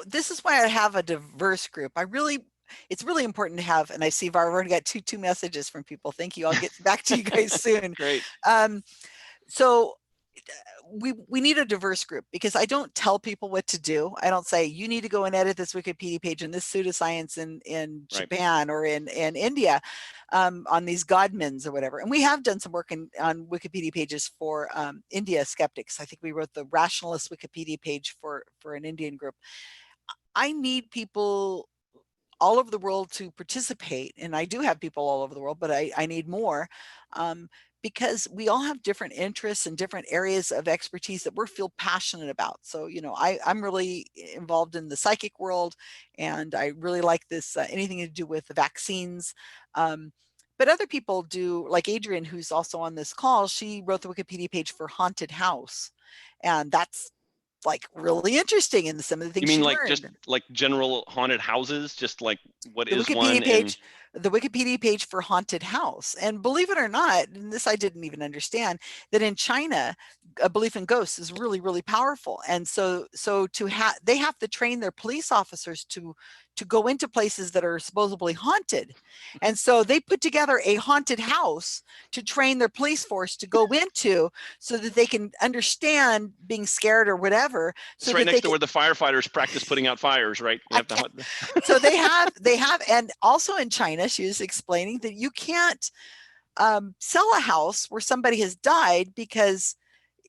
this is why I have a diverse group. It's really important to have, and I see I've already got two messages from people. Thank you. I'll get back to you guys soon. Great. So we need a diverse group, because I don't tell people what to do. I don't say you need to go and edit this Wikipedia page and this pseudoscience in Japan or in India on these Godmins or whatever. And we have done some work on Wikipedia pages for India skeptics. I think we wrote the rationalist Wikipedia page for an Indian group. I need people all over the world to participate, and I do have people all over the world, but I need more. Because we all have different interests and different areas of expertise that we feel passionate about. So, I'm really involved in the psychic world, and I really like this, anything to do with the vaccines. But other people do, like Adrienne, who's also on this call. She wrote the Wikipedia page for Haunted House, and that's like really interesting in some of the things. You mean like learned. Just like general haunted houses, just like what is one page? The Wikipedia page for Haunted House. And believe it or not, and this I didn't even understand, that in China, a belief in ghosts is really, really powerful. And so they have to train their police officers to go into places that are supposedly haunted. And so they put together a haunted house to train their police force to go into, so that they can understand being scared or whatever. It's right next to where the firefighters practice putting out fires, right? So they have, and also in China, she was explaining that you can't sell a house where somebody has died, because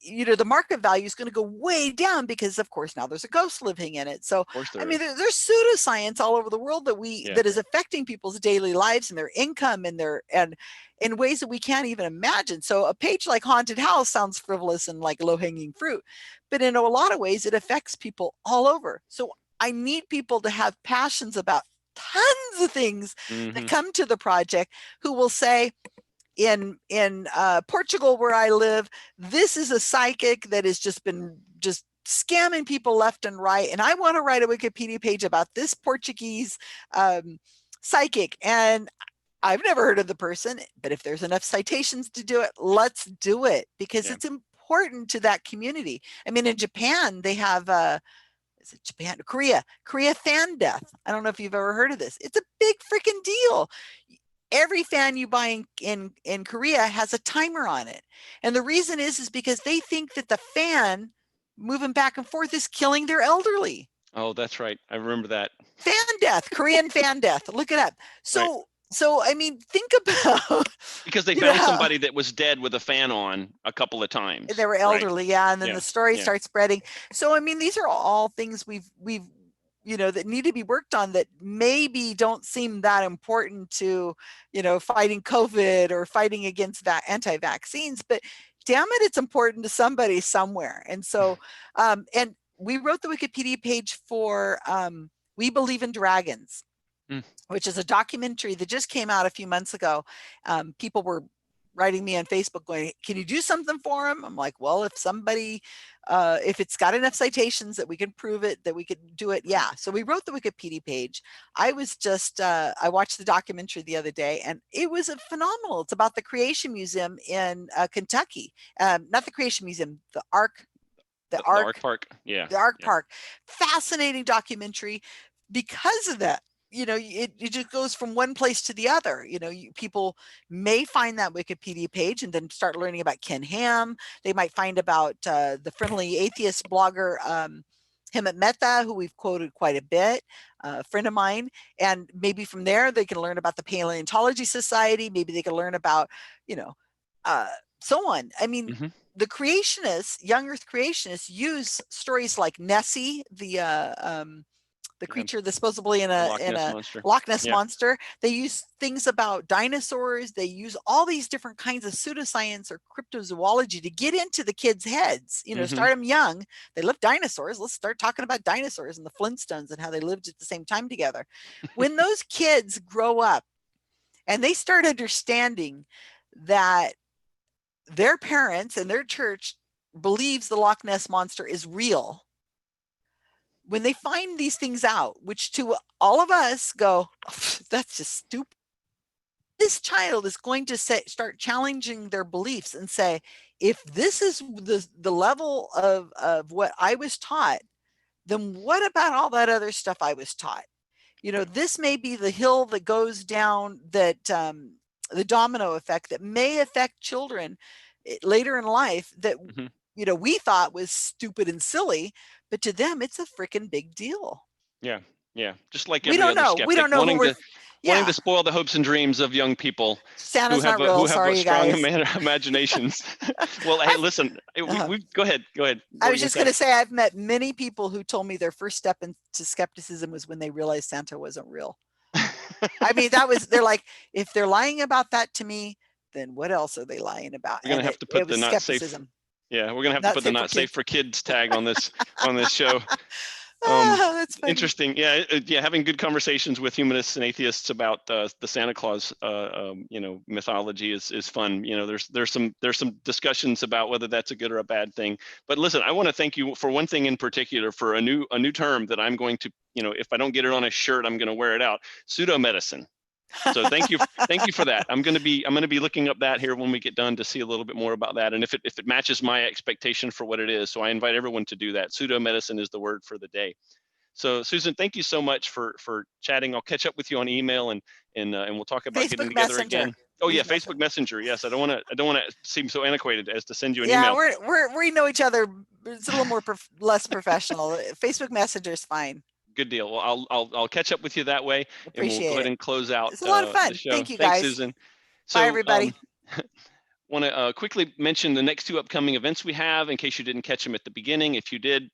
the market value is going to go way down because, of course, now there's a ghost living in it. So, I mean, there's pseudoscience all over the world that is affecting people's daily lives and their income and in ways that we can't even imagine. So a page like Haunted House sounds frivolous and like low-hanging fruit, but in a lot of ways, it affects people all over. So I need people to have passions about tons of things that come to the project, who will say, in Portugal, where I live, this is a psychic that has just been scamming people left and right, and I want to write a Wikipedia page about this Portuguese psychic, and I've never heard of the person, but if there's enough citations to do it, let's do it, because it's important to that community. I mean, in Japan, they have is it Japan? Korea fan death. I don't know if you've ever heard of this. It's a big freaking deal. Every fan you buy in Korea has a timer on it. And the reason is because they think that the fan moving back and forth is killing their elderly. Oh, that's right. I remember that. Fan death, Korean fan death. Look it up. So, I mean, think about because they found somebody that was dead with a fan on a couple of times. They were elderly, and then the story starts spreading. So, I mean, these are all things we've that need to be worked on, that maybe don't seem that important to, fighting COVID or fighting against anti-vaccines, but damn it, it's important to somebody somewhere. And so, and we wrote the Wikipedia page for We Believe in Dragons, which is a documentary that just came out a few months ago. People were writing me on Facebook going, can you do something for them? I'm like, well, if somebody, if it's got enough citations that we can prove it, that we could do it. Yeah. So we wrote the Wikipedia page. I was just, I watched the documentary the other day, and it was phenomenal. It's about the Creation Museum in Kentucky. Not the Creation Museum, the Ark Park. Yeah. The Ark Park. Fascinating documentary because of that. It just goes from one place to the other. People may find that Wikipedia page and then start learning about Ken Ham. They might find about the friendly atheist blogger, Hemant Mehta, who we've quoted quite a bit, a friend of mine. And maybe from there, they can learn about the Paleontology Society. Maybe they can learn about, so on. I mean, the creationists, young Earth creationists, use stories like Nessie, the creature that's supposedly in a Loch Ness monster. They use things about dinosaurs. They use all these different kinds of pseudoscience or cryptozoology to get into the kids' heads, start them young. They love dinosaurs. Let's start talking about dinosaurs and the Flintstones and how they lived at the same time together. When those kids grow up and they start understanding that their parents and their church believes the Loch Ness monster is real, when they find these things out, which to all of us go, oh, that's just stupid. This child is going to start challenging their beliefs and say, if this is the level of what I was taught, then what about all that other stuff I was taught? This may be the hill that goes down, that the domino effect that may affect children later in life that, we thought was stupid and silly, but to them, it's a freaking big deal. Yeah. Yeah. Just like every other skeptic, we don't know wanting to spoil the hopes and dreams of young people Santa's not real. Sorry, you strong guys. imaginations. Well, hey, listen, go ahead. I was just going to say, I've met many people who told me their first step into skepticism was when they realized Santa wasn't real. I mean, they're like, if they're lying about that to me, then what else are they lying about? We're going to have to put the not safe. Yeah, we're gonna have to put the "not safe for kids" tag on this show. That's funny. Interesting. Yeah, having good conversations with humanists and atheists about the Santa Claus, mythology is fun. There's some discussions about whether that's a good or a bad thing. But listen, I want to thank you for one thing in particular, for a new term that I'm going to, if I don't get it on a shirt, I'm going to wear it out. Pseudomedicine. So thank you for that. I'm going to be looking up that here when we get done to see a little bit more about that, and if it matches my expectation for what it is. So I invite everyone to do that. Pseudomedicine is the word for the day. So Susan, thank you so much for chatting. I'll catch up with you on email and we'll talk about Facebook getting together Messenger. again. Oh yeah, Facebook Messenger. Yes, I don't want to seem so antiquated as to send you an email. Yeah, we know each other. It's a little more less professional. Facebook Messenger is fine. Good deal. Well, I'll catch up with you that way. Appreciate and we'll go ahead and close out. It's a lot of fun. Thank you, guys. Thanks, Susan. Bye, everybody. Want to quickly mention the next 2 upcoming events we have in case you didn't catch them at the beginning. If you did,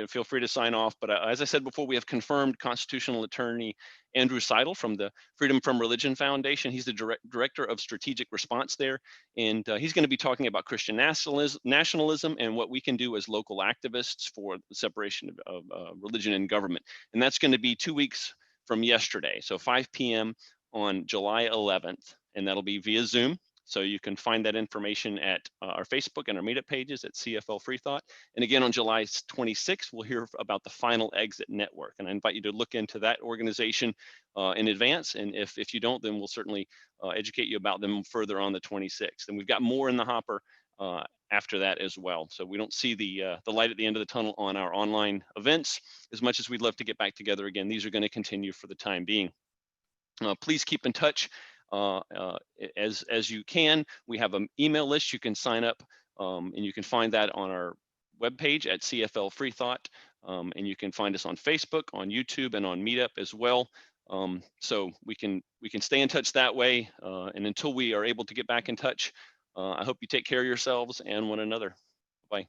feel free to sign off. But as I said before, we have confirmed constitutional attorney Andrew Seidel from the Freedom from Religion Foundation. He's the director of strategic response there. And he's going to be talking about Christian nationalism and what we can do as local activists for the separation of religion and government. And that's going to be 2 weeks from yesterday. So 5 p.m. on July 11th. And that'll be via Zoom. So you can find that information at our Facebook and our Meetup pages at CFL Free Thought. And again, on July 26th, we'll hear about the Final Exit Network. And I invite you to look into that organization in advance. And if you don't, then we'll certainly educate you about them further on the 26th. And we've got more in the hopper after that as well. So we don't see the light at the end of the tunnel on our online events. As much as we'd love to get back together again, these are going to continue for the time being. Please keep in touch. As you can. We have an email list you can sign up, and you can find that on our webpage at CFL Free Thought, and you can find us on Facebook, on YouTube, and on Meetup as well. So we can stay in touch that way, and until we are able to get back in touch, I hope you take care of yourselves and one another. Bye.